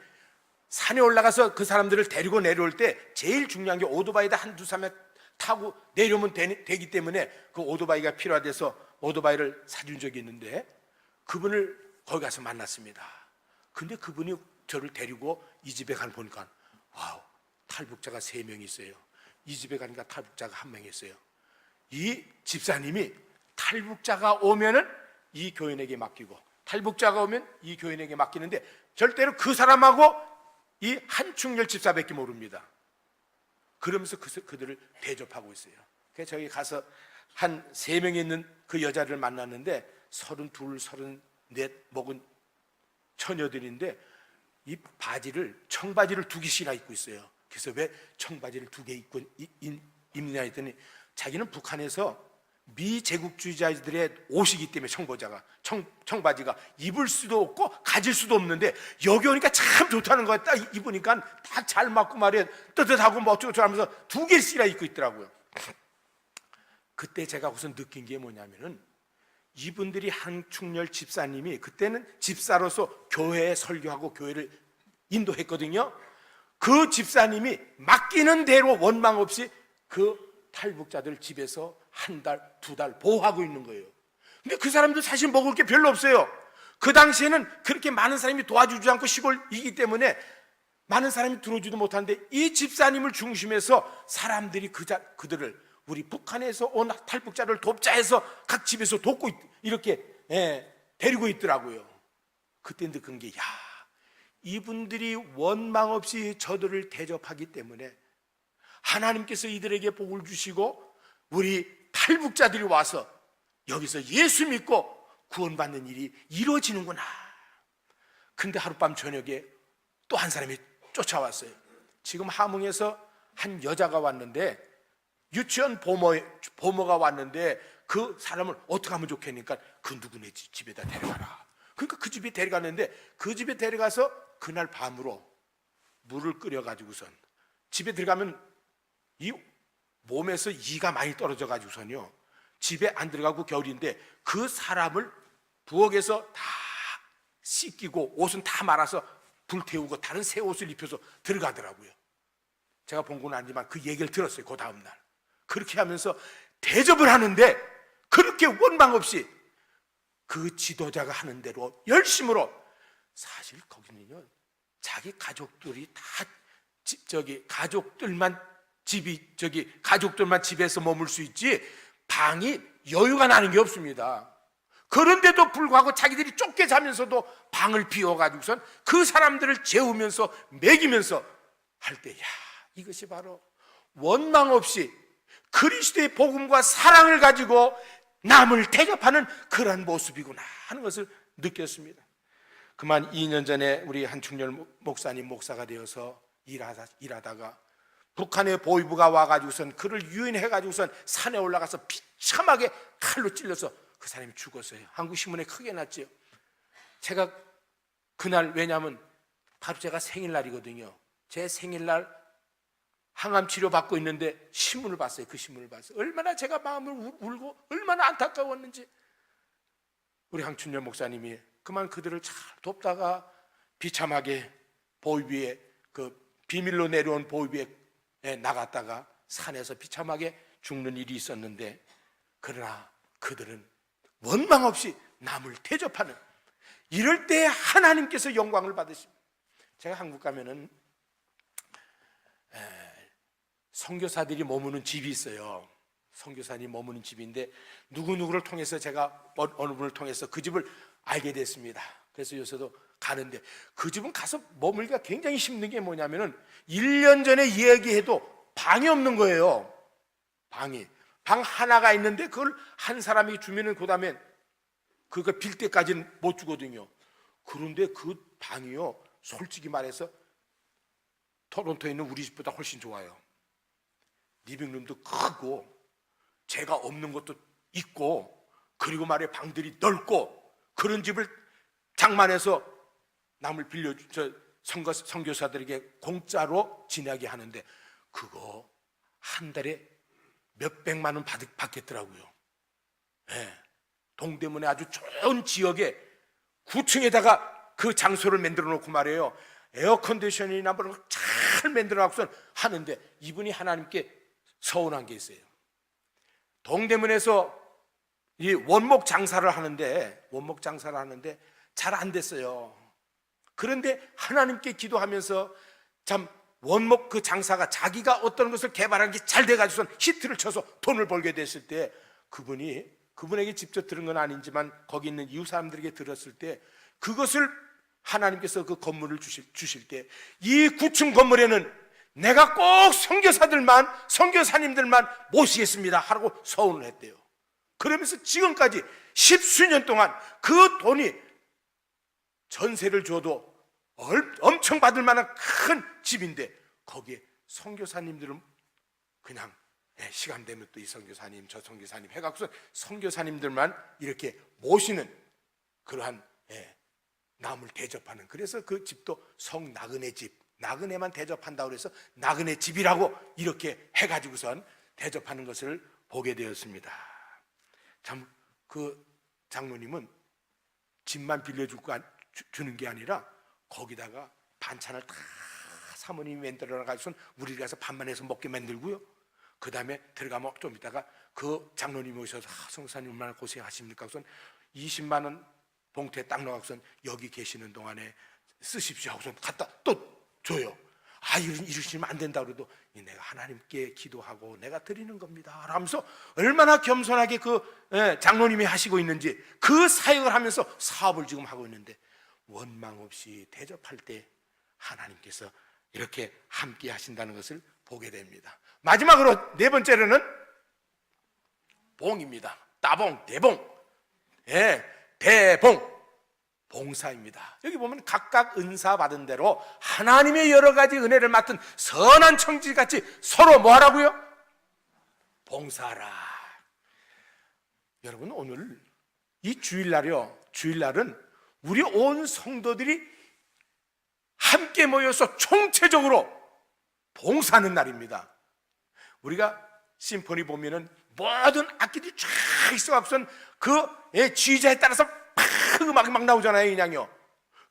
산에 올라가서 그 사람들을 데리고 내려올 때 제일 중요한 게 오토바이에다 한두 사람 타고 내려오면 되기 때문에 그 오토바이가 필요해서 오토바이를 사준 적이 있는데, 그분을 거기 가서 만났습니다. 근데 그분이 저를 데리고 이 집에 가는 보니까 와우, 탈북자가 3명이 있어요. 이 집에 가니까 탈북자가 1명 있어요. 이 집사님이 탈북자가 오면은 이 교인에게 맡기고, 탈북자가 오면 이 교인에게 맡기는데 절대로 그 사람하고 이 한충렬 집사밖에 모릅니다. 그러면서 그들을 대접하고 있어요. 그래서 저기 가서 한 3명이 있는 그 여자를 만났는데 32, 34 먹은 처녀들인데 이 청바지를 2개씩이나 입고 있어요. 그래서 왜 청바지를 2개 입느냐 했더니 자기는 북한에서 미제국주의자들의 옷이기 때문에 청바지가 입을 수도 없고 가질 수도 없는데 여기 오니까 참 좋다는 거야. 딱 입으니까 다 잘 맞고 말이야, 뜨뜻하고 뭐 어쩌고 하면서 2개씩이나 입고 있더라고요. 그때 제가 우선 느낀 게 뭐냐면은, 이분들이 한충렬 집사님이 그때는 집사로서 교회에 설교하고 교회를 인도했거든요. 그 집사님이 맡기는 대로 원망 없이 그 탈북자들 집에서 1달, 2달 보호하고 있는 거예요. 근데 그 사람도 사실 먹을 게 별로 없어요. 그 당시에는 그렇게 많은 사람이 도와주지 않고 시골이기 때문에 많은 사람이 들어오지도 못하는데, 이 집사님을 중심해서 사람들이 그들을, 우리 북한에서 온 탈북자를 돕자 해서 각 집에서 돕고 이렇게 데리고 있더라고요. 그때 느낀 게, 이분들이 원망 없이 저들을 대접하기 때문에 하나님께서 이들에게 복을 주시고 우리 탈북자들이 와서 여기서 예수 믿고 구원받는 일이 이루어지는구나. 근데 하룻밤 저녁에 또 한 사람이 쫓아왔어요. 지금 함흥에서 한 여자가 왔는데, 유치원 보모가 왔는데 그 사람을 어떻게 하면 좋겠니까 그 누구네 집에다 데려가라. 그러니까 그 집에 데려갔는데, 그 집에 데려가서 그날 밤으로 물을 끓여가지고선 집에 들어가면 이 몸에서 이가 많이 떨어져 가지고선요, 집에 안 들어가고 겨울인데 그 사람을 부엌에서 다 씻기고 옷은 다 말아서 불태우고 다른 새 옷을 입혀서 들어가더라고요. 제가 본 건 아니지만 그 얘기를 들었어요. 그 다음날 그렇게 하면서 대접을 하는데, 그렇게 원망 없이 그 지도자가 하는 대로 열심으로, 사실 거기는요 자기 가족들이 다 가족들만 집에서 머물 수 있지 방이 여유가 나는 게 없습니다. 그런데도 불구하고 자기들이 쫓겨 자면서도 방을 비워가지고선 그 사람들을 재우면서 먹이면서 할 때, 이것이 바로 원망 없이 그리스도의 복음과 사랑을 가지고 남을 대접하는 그런 모습이구나 하는 것을 느꼈습니다. 그만 2년 전에 우리 한충렬 목사님 목사가 되어서 일하다가 북한의 보위부가 와가지고선 그를 유인해가지고선 산에 올라가서 비참하게 칼로 찔러서 그 사람이 죽었어요. 한국 신문에 크게 났죠. 제가 그날, 왜냐하면 바로 제가 생일날이거든요. 제 생일날 항암 치료 받고 있는데 신문을 봤어요. 그 신문을 봤어요. 얼마나 제가 마음을 울고 얼마나 안타까웠는지. 우리 한충렬 목사님이 그만 그들을 잘 돕다가 비참하게 보위부에, 그 비밀로 내려온 보위부에 나갔다가 산에서 비참하게 죽는 일이 있었는데, 그러나 그들은 원망 없이 남을 대접하는, 이럴 때 하나님께서 영광을 받으십니다. 제가 한국 가면은 선교사들이 머무는 집이 있어요. 선교사님 머무는 집인데, 누구누구를 통해서 제가 어느 분을 통해서 그 집을 알게 됐습니다. 그래서 요새도 가는데, 그 집은 가서 머물기가 굉장히 힘든 게 뭐냐면은 1년 전에 이야기해도 방이 없는 거예요. 방 하나가 있는데 그걸 한 사람이 주면은 그 다음에 그거 빌 때까지는 못 주거든요. 그런데 그 방이요, 솔직히 말해서 토론토에 있는 우리 집보다 훨씬 좋아요. 리빙룸도 크고 제가 없는 것도 있고, 그리고 말이야 방들이 넓고, 그런 집을 장만해서 남을 선교사들에게 공짜로 지내게 하는데, 그거 한 달에 몇백만 원 받겠더라고요. 동대문에 아주 좋은 지역에 9층에다가 그 장소를 만들어 놓고 말이에요, 에어컨디셔닝이나 뭐 잘 만들어 놓고서 하는데, 이분이 하나님께 서운한 게 있어요. 동대문에서 이 원목 장사를 하는데 잘 안 됐어요. 그런데 하나님께 기도하면서 참 원목 그 장사가, 자기가 어떤 것을 개발한 게 잘 돼가지고선 히트를 쳐서 돈을 벌게 됐을 때, 그분에게 직접 들은 건 아니지만 거기 있는 이웃 사람들에게 들었을 때, 그것을 하나님께서 그 건물을 주실 때, 이 9층 건물에는 내가 꼭 선교사님들만 모시겠습니다 하라고 서운을 했대요. 그러면서 지금까지 10수년 동안 그 돈이 전세를 줘도 엄청 받을 만한 큰 집인데, 거기에 선교사님들은 그냥 시간 되면 또 이 선교사님 저 선교사님 해갖고서 선교사님들만 이렇게 모시는 그러한 남을 대접하는, 그래서 그 집도 성나그네 집, 나그네만 대접한다고 그래서 나그네 집이라고 이렇게 해가지고선 대접하는 것을 보게 되었습니다. 참 그 장로님은 집만 빌려주는 게 아니라 거기다가 반찬을 다 사모님이 만들어 가지고선 우리 가서 밥만 해서 먹게 만들고요. 그 다음에 들어가면 좀 있다가 그 장로님이 오셔서 성사님 얼마나 고생하십니까? 그래서 20만 원 봉투에 딱 넣어서 여기 계시는 동안에 쓰십시오 하고서 갖다 또 줘요. 이러시면 안 된다 그래도 내가 하나님께 기도하고 내가 드리는 겁니다 하면서 얼마나 겸손하게 그 장로님이 하시고 있는지, 그 사역을 하면서 사업을 지금 하고 있는데 원망 없이 대접할 때 하나님께서 이렇게 함께 하신다는 것을 보게 됩니다. 마지막으로 네 번째로는 봉입니다. 따봉, 대봉, 대봉, 봉사입니다. 여기 보면 각각 은사 받은 대로 하나님의 여러 가지 은혜를 맡은 선한 청지같이 서로 뭐 하라고요? 봉사하라. 여러분, 오늘 이 주일날은 우리 온 성도들이 함께 모여서 총체적으로 봉사하는 날입니다. 우리가 심포니 보면은 모든 악기들이 쫙 있어갖고선 그 지휘자에 따라서 팍 음악이 막 나오잖아요, 그냥요.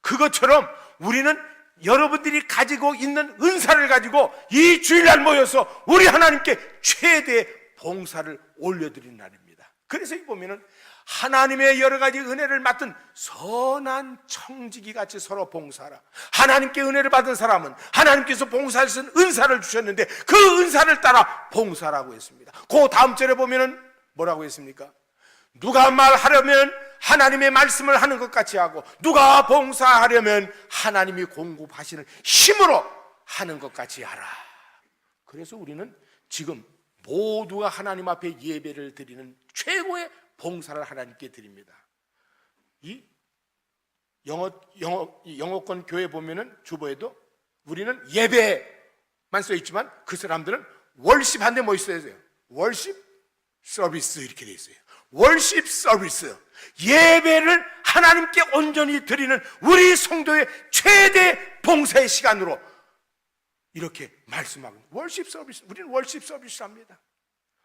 그것처럼 우리는 여러분들이 가지고 있는 은사를 가지고 이 주일날 모여서 우리 하나님께 최대의 봉사를 올려드리는 날입니다. 그래서 이 보면은 하나님의 여러 가지 은혜를 맡은 선한 청지기 같이 서로 봉사하라. 하나님께 은혜를 받은 사람은 하나님께서 봉사할 수 있는 은사를 주셨는데 그 은사를 따라 봉사라고 했습니다. 그 다음 절에 보면은 뭐라고 했습니까? 누가 말하려면 하나님의 말씀을 하는 것 같이 하고, 누가 봉사하려면 하나님이 공급하시는 힘으로 하는 것 같이 하라. 그래서 우리는 지금 모두가 하나님 앞에 예배를 드리는 최고의 봉사를 하나님께 드립니다. 이 영어권 교회 보면은 주보에도 우리는 예배만 써 있지만 그 사람들은 월십 한데 뭐 있어야 돼요? 월십 서비스 이렇게 돼 있어요. 월십 서비스, 예배를 하나님께 온전히 드리는 우리 성도의 최대 봉사의 시간으로 이렇게 말씀하고, 월십 서비스, 우리는 월십 서비스합니다.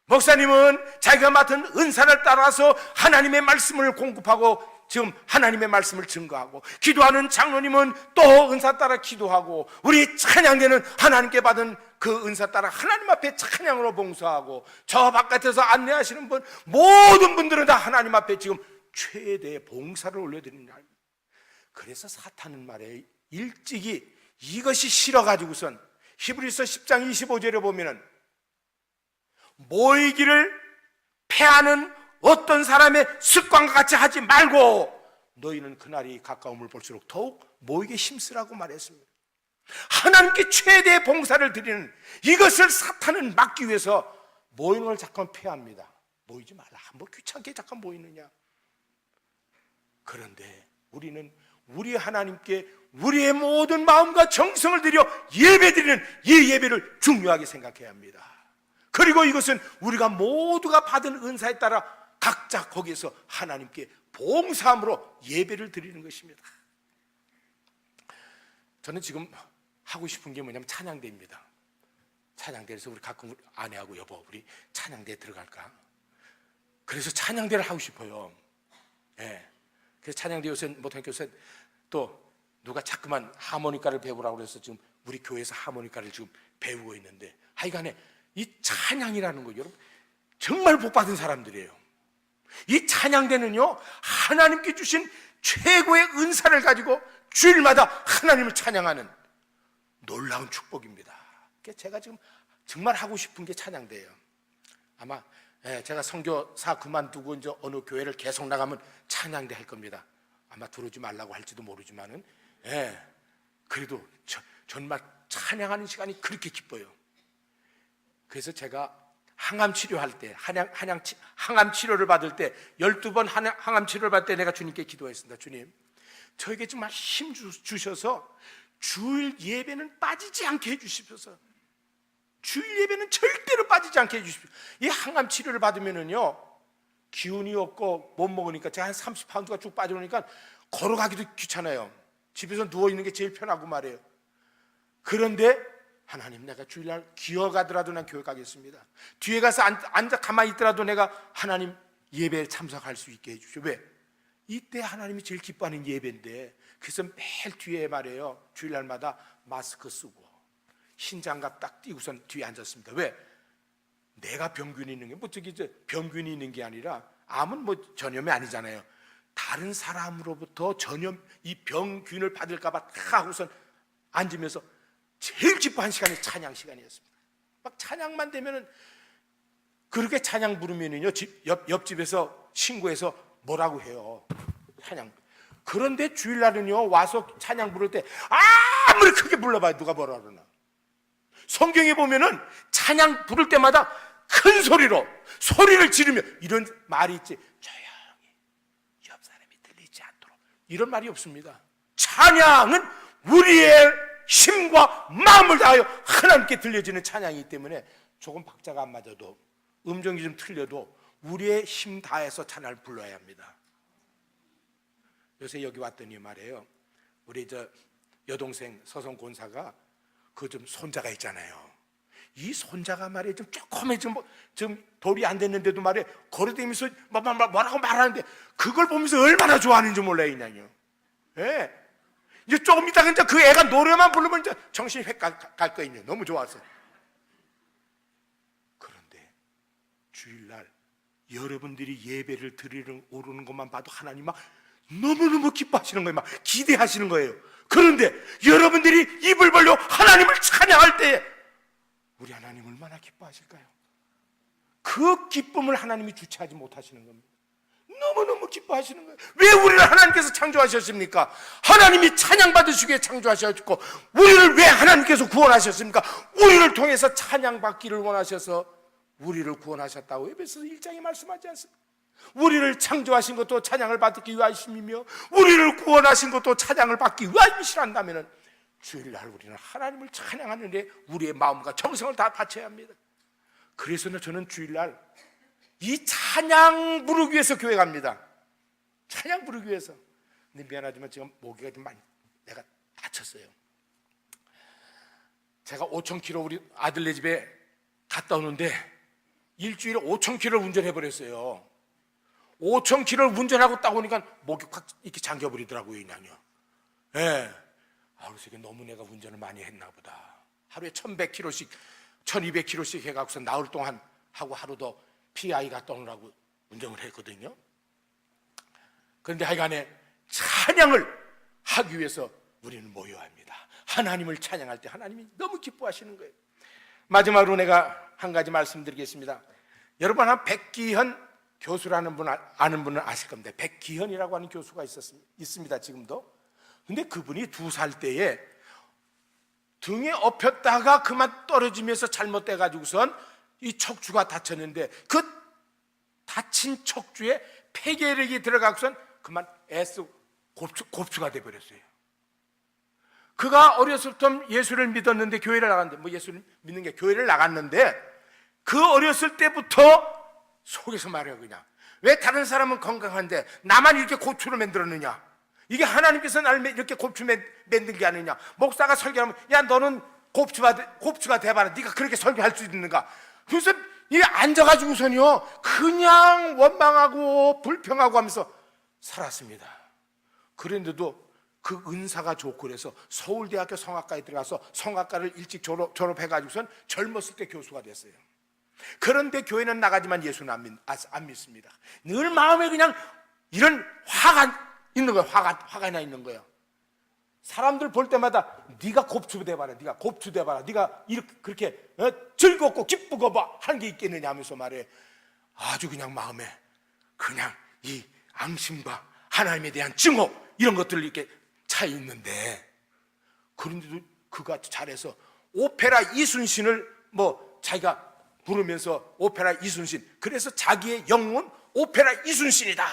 목사님은 자기가 맡은 은사를 따라서 하나님의 말씀을 공급하고 지금 하나님의 말씀을 증거하고, 기도하는 장로님은 또 은사 따라 기도하고, 우리 찬양대는 하나님께 받은 그 은사 따라 하나님 앞에 찬양으로 봉사하고, 저 바깥에서 안내하시는 분 모든 분들은 다 하나님 앞에 지금 최대의 봉사를 올려드리는 날입니다. 그래서 사탄은 말해 일찍이 이것이 싫어가지고선 히브리서 10장 25절에 보면은 모이기를 패하는 어떤 사람의 습관과 같이 하지 말고 너희는 그날이 가까움을 볼수록 더욱 모이게 힘쓰라고 말했습니다. 하나님께 최대의 봉사를 드리는 이것을 사탄은 막기 위해서 모이는 걸 잠깐 패합니다. 모이지 말라. 뭐 귀찮게 잠깐 모이느냐. 그런데 우리는 우리 하나님께 우리의 모든 마음과 정성을 들여 예배드리는 이 예배를 중요하게 생각해야 합니다. 그리고 이것은 우리가 모두가 받은 은사에 따라 각자 거기에서 하나님께 봉사함으로 예배를 드리는 것입니다. 저는 지금 하고 싶은 게 뭐냐면 찬양대입니다. 찬양대에서 우리 가끔 아내하고 여보 우리 찬양대에 들어갈까? 그래서 찬양대를 하고 싶어요. 그래서 찬양대 요새 못하니까 요새 또 누가 자꾸만 하모니카를 배우라고 그래서 지금 우리 교회에서 하모니카를 지금 배우고 있는데, 하여간에 이 찬양이라는 거 여러분 정말 복받은 사람들이에요. 이 찬양대는요 하나님께 주신 최고의 은사를 가지고 주일마다 하나님을 찬양하는 놀라운 축복입니다. 제가 지금 정말 하고 싶은 게 찬양대예요. 아마 제가 선교사 그만두고 이제 어느 교회를 계속 나가면 찬양대 할 겁니다. 아마 들어오지 말라고 할지도 모르지만은 그래도 정말 찬양하는 시간이 그렇게 기뻐요. 그래서 제가 항암 치료할 때, 항암 치료를 받을 때 12번 항암 치료를 받을 때 내가 주님께 기도했습니다. 주님, 저에게 정말 힘 주셔서 주일 예배는 빠지지 않게 해주십시오. 주일 예배는 절대로 빠지지 않게 해주십시오. 이 항암 치료를 받으면은요, 기운이 없고 못 먹으니까 제가 한 30파운드가 쭉 빠져오니까 걸어가기도 귀찮아요. 집에서 누워있는 게 제일 편하고 말이에요. 그런데 하나님, 내가 주일날 기어가더라도 난 교회 가겠습니다. 뒤에 가서 앉아 가만히 있더라도 내가 하나님 예배에 참석할 수 있게 해주십시오. 왜? 이때 하나님이 제일 기뻐하는 예배인데, 그래서 매일 뒤에 말이에요, 주일날마다 마스크 쓰고 흰장갑 딱 띄고선 뒤에 앉았습니다. 왜? 내가 병균이 있는 게 뭐 저기 병균이 있는 게 아니라, 암은 뭐 전염이 아니잖아요. 다른 사람으로부터 전염, 이 병균을 받을까봐 다 하고선 앉으면서 제일 기뻐한 시간이 찬양 시간이었습니다. 막 찬양만 되면은, 그렇게 찬양 부르면은요, 옆집에서 신고해서 뭐라고 해요, 찬양. 그런데 주일날은요, 와서 찬양 부를 때 아무리 크게 불러봐요, 누가 뭐라 그러나. 성경에 보면은 찬양 부를 때마다 큰 소리로 소리를 지르며, 이런 말이 있지, 조용히 옆 사람이 들리지 않도록, 이런 말이 없습니다. 찬양은 우리의 힘과 마음을 다하여 하나님께 들려지는 찬양이기 때문에, 조금 박자가 안 맞아도, 음정이 좀 틀려도 우리의 힘 다해서 찬양을 불러야 합니다. 요새 여기 왔더니 말이에요, 우리 저 여동생 서성 권사가 그 좀 손자가 있잖아요. 이 손자가 말이에요, 좀 조금의 좀 돌이 안 됐는데도 말이에요, 걸어다니면서 뭐라고 말하는데, 그걸 보면서 얼마나 좋아하는지 몰라요, 그냥요. 예. 이제 조금 있다가 이제 그 애가 노래만 부르면 이제 정신이 획 갈 거예요. 너무 좋아서. 그런데 주일날 여러분들이 예배를 드리러 오르는 것만 봐도 하나님 막 너무너무 기뻐하시는 거예요. 막 기대하시는 거예요. 그런데 여러분들이 입을 벌려 하나님을 찬양할 때 우리 하나님 얼마나 기뻐하실까요? 그 기쁨을 하나님이 주체하지 못하시는 겁니다. 너무너무 기뻐하시는 거예요. 왜 우리를 하나님께서 창조하셨습니까? 하나님이 찬양받으시기 위해 창조하셨고, 우리를 왜 하나님께서 구원하셨습니까? 우리를 통해서 찬양받기를 원하셔서 우리를 구원하셨다고 에베소서 1장에 말씀하지 않습니까? 우리를 창조하신 것도 찬양을 받기 위하심이며, 우리를 구원하신 것도 찬양을 받기 위하심이시란다면, 주일날 우리는 하나님을 찬양하는데 우리의 마음과 정성을 다 바쳐야 합니다. 그래서 저는 주일날 이 찬양 부르기 위해서 교회 갑니다. 찬양 부르기 위해서. 근데 미안하지만 지금 모기가 좀 많이, 내가 다쳤어요. 제가 5,000km 우리 아들네 집에 갔다 오는데 일주일에 5,000km를 운전해 버렸어요. 5,000km를 운전하고 딱 오니까 목이 확 이렇게 잠겨버리더라고요, 그냥요. 예. 그래서 이게 너무 내가 운전을 많이 했나 보다. 하루에 1,100km씩, 1,200km씩 해갖고서 나흘 동안 하고, 하루도 PI 갔다 오느라고 운전을 했거든요. 그런데 하여간에 찬양을 하기 위해서 우리는 모여야 합니다. 하나님을 찬양할 때 하나님이 너무 기뻐하시는 거예요. 마지막으로 내가 한 가지 말씀드리겠습니다. 여러분, 한 백기현 교수라는 분 아는 분은 아실 겁니다. 백기현이라고 하는 교수가 있습니다, 지금도. 근데 그분이 2살 때에 등에 엎였다가 그만 떨어지면서 잘못돼가지고선 이 척추가 다쳤는데, 그 다친 척추에 폐결핵이 들어가고선 그만 곱추가 돼버렸어요. 그가 어렸을 때 예수를 믿었는데, 교회를 나갔는데, 뭐 예수를 믿는 게 교회를 나갔는데, 그 어렸을 때부터 속에서 말해요, 그냥. 왜 다른 사람은 건강한데 나만 이렇게 고추를 만들었느냐? 이게 하나님께서 나를 이렇게 고추 만든 게 아니냐? 목사가 설교하면, 야, 너는 곱추가 돼봐라. 네가 그렇게 설교할 수 있는가? 그래서 이 앉아가지고선요, 그냥 원망하고 불평하고 하면서 살았습니다. 그런데도 그 은사가 좋고 그래서 서울대학교 성악과에 들어가서 성악과를 일찍 졸업해가지고선 젊었을 때 교수가 됐어요. 그런데 교회는 나가지만 예수는 안 믿습니다. 늘 마음에 그냥 이런 화가 있는 거예요. 화가 나 있는 거예요. 사람들 볼 때마다 네가 곱추 돼봐라, 네가 곱추 돼봐라, 네가 이렇게 그렇게 즐겁고 기쁘고 뭐 하는 게 있겠느냐 하면서 말해. 아주 그냥 마음에 그냥 이 앙심과 하나님에 대한 증오, 이런 것들이 이렇게 차 있는데, 그런데도 그가 잘해서 오페라 이순신을 뭐 자기가 부르면서 오페라 이순신, 그래서 자기의 영웅은 오페라 이순신이다.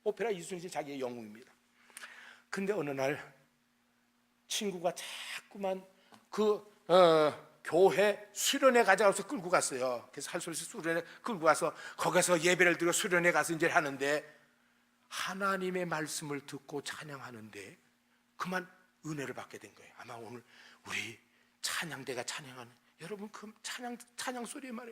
오페라 이순신 자기의 영웅입니다. 근데 어느 날 친구가 자꾸만 그 교회 수련회 가져가서 끌고 갔어요. 그래서 할소리에서 수련회 끌고 가서 거기서 예배를 드리고 수련회 가서 이제 하는데, 하나님의 말씀을 듣고 찬양하는데 그만 은혜를 받게 된 거예요. 아마 오늘 우리 찬양대가 찬양하는 여러분 그 찬양 소리에 말해,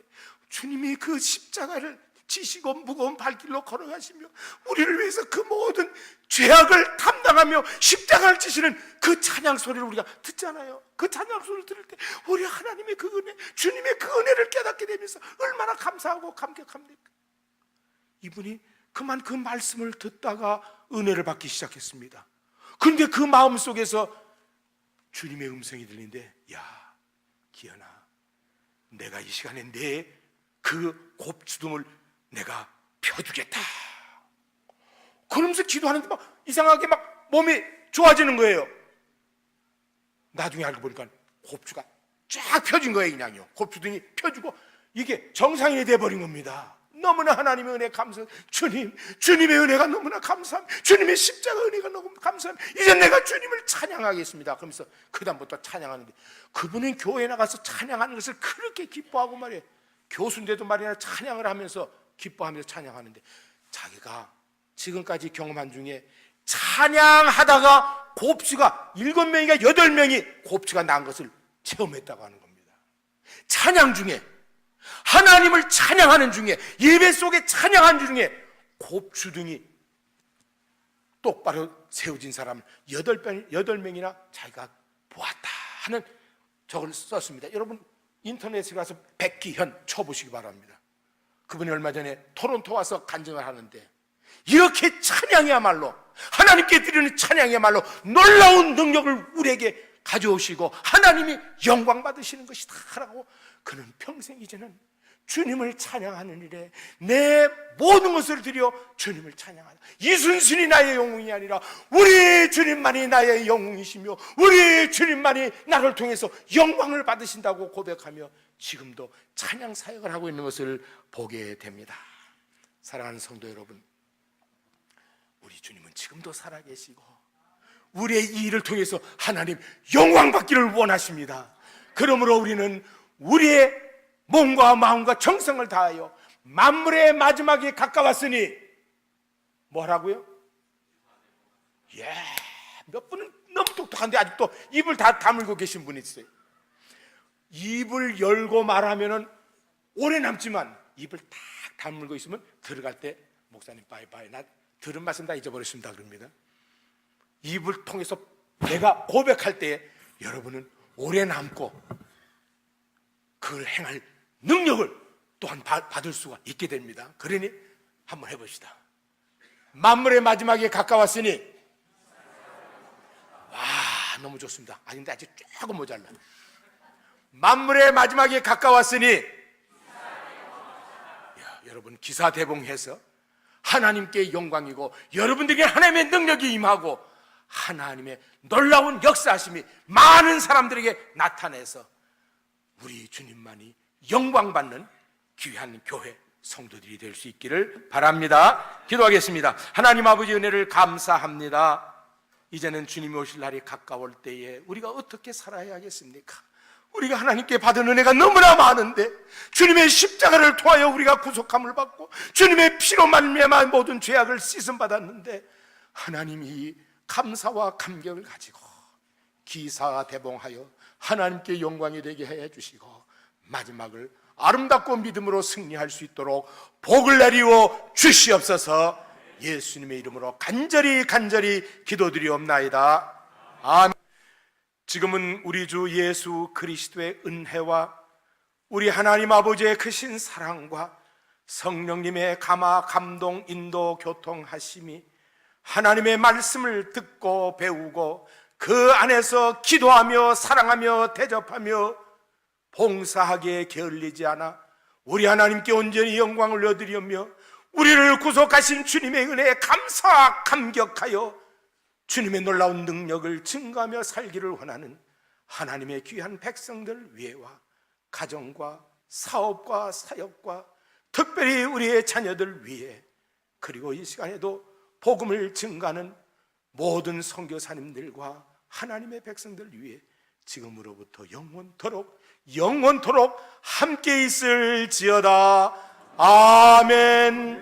주님이 그 십자가를 지시고 무거운 발길로 걸어가시며 우리를 위해서 그 모든 죄악을 담당하며 십자가를 지시는 그 찬양 소리를 우리가 듣잖아요. 그 찬양 소리를 들을 때 우리 하나님의 그 은혜, 주님의 그 은혜를 깨닫게 되면서 얼마나 감사하고 감격합니까? 이분이 그만 그 말씀을 듣다가 은혜를 받기 시작했습니다. 그런데 그 마음 속에서 주님의 음성이 들리는데, 야 기현아, 내가 이 시간에 내 그 곱주둥을 내가 펴주겠다. 그러면서 기도하는데 막 이상하게 막 몸이 좋아지는 거예요. 나중에 알고 보니까 곱주가 쫙 펴진 거예요. 그냥요. 곱주둥이 펴지고 이게 정상인이 돼버린 겁니다. 너무나 하나님의 은혜 감사. 주님의 은혜가 너무나 감사합니다. 주님의 십자가 은혜가 너무 감사합니다. 이제 내가 주님을 찬양하겠습니다. 그러면서 그 다음부터 찬양하는데, 그분은 교회에 나가서 찬양하는 것을 그렇게 기뻐하고 말이에요. 교수인데도 말이야 찬양을 하면서 기뻐하면서 찬양하는데, 자기가 지금까지 경험한 중에 찬양하다가 곱주가 7명인가 8명이 곱주가 난 것을 체험했다고 하는 겁니다. 찬양 중에, 하나님을 찬양하는 중에, 예배 속에 찬양하는 중에 곱주둥이 똑바로 세워진 사람을 8명이나 자기가 보았다 하는 저걸 썼습니다. 여러분 인터넷에 가서 백기현 쳐보시기 바랍니다. 그분이 얼마 전에 토론토 와서 간증을 하는데, 이렇게 찬양이야말로, 하나님께 드리는 찬양이야말로 놀라운 능력을 우리에게 가져오시고 하나님이 영광 받으시는 것이다라고, 그는 평생 이제는 주님을 찬양하는 일에 내 모든 것을 드려 주님을 찬양하라. 이순신이 나의 영웅이 아니라 우리 주님만이 나의 영웅이시며 우리 주님만이 나를 통해서 영광을 받으신다고 고백하며 지금도 찬양 사역을 하고 있는 것을 보게 됩니다. 사랑하는 성도 여러분, 우리 주님은 지금도 살아계시고 우리의 이 일을 통해서 하나님 영광 받기를 원하십니다. 그러므로 우리는 우리의 몸과 마음과 정성을 다하여 만물의 마지막에 가까웠으니 뭐라고요? 몇 분은 너무 똑똑한데 아직도 입을 다 다물고 계신 분이 있어요. 입을 열고 말하면은 오래 남지만 입을 딱 다물고 있으면 들어갈 때 목사님 바이바이, 나 들은 말씀 다 잊어버렸습니다 그럽니다. 입을 통해서 내가 고백할 때 여러분은 오래 남고 그걸 행할 능력을 또한 받을 수가 있게 됩니다. 그러니 한번 해봅시다. 만물의 마지막에 가까웠으니, 와 너무 좋습니다. 아닌데 아직 조금 모자라. 만물의 마지막에 가까웠으니, 여러분 기사대봉해서 하나님께 영광이고 여러분들에게 하나님의 능력이 임하고 하나님의 놀라운 역사하심이 많은 사람들에게 나타내서 우리 주님만이 영광받는 귀한 교회 성도들이 될 수 있기를 바랍니다. 기도하겠습니다. 하나님 아버지 은혜를 감사합니다. 이제는 주님이 오실 날이 가까울 때에 우리가 어떻게 살아야 하겠습니까? 우리가 하나님께 받은 은혜가 너무나 많은데 주님의 십자가를 통하여 우리가 구속함을 받고 주님의 피로 말미암아 모든 죄악을 씻음 받았는데, 하나님이 감사와 감격을 가지고 기사대봉하여 하나님께 영광이 되게 해 주시고 마지막을 아름답고 믿음으로 승리할 수 있도록 복을 내리워 주시옵소서. 예수님의 이름으로 간절히 기도드리옵나이다. 아멘. 지금은 우리 주 예수 그리스도의 은혜와 우리 하나님 아버지의 크신 사랑과 성령님의 감화, 감동, 인도, 교통하심이 하나님의 말씀을 듣고 배우고 그 안에서 기도하며 사랑하며 대접하며 봉사하기에 게을리지 않아 우리 하나님께 온전히 영광을 얻으려며 우리를 구속하신 주님의 은혜에 감사 감격하여 주님의 놀라운 능력을 증거하며 살기를 원하는 하나님의 귀한 백성들 위해와 가정과 사업과 사역과 특별히 우리의 자녀들 위해, 그리고 이 시간에도 복음을 증가하는 모든 선교사님들과 하나님의 백성들 위해 지금으로부터 영원토록 영원토록 함께 있을지어다. 아멘.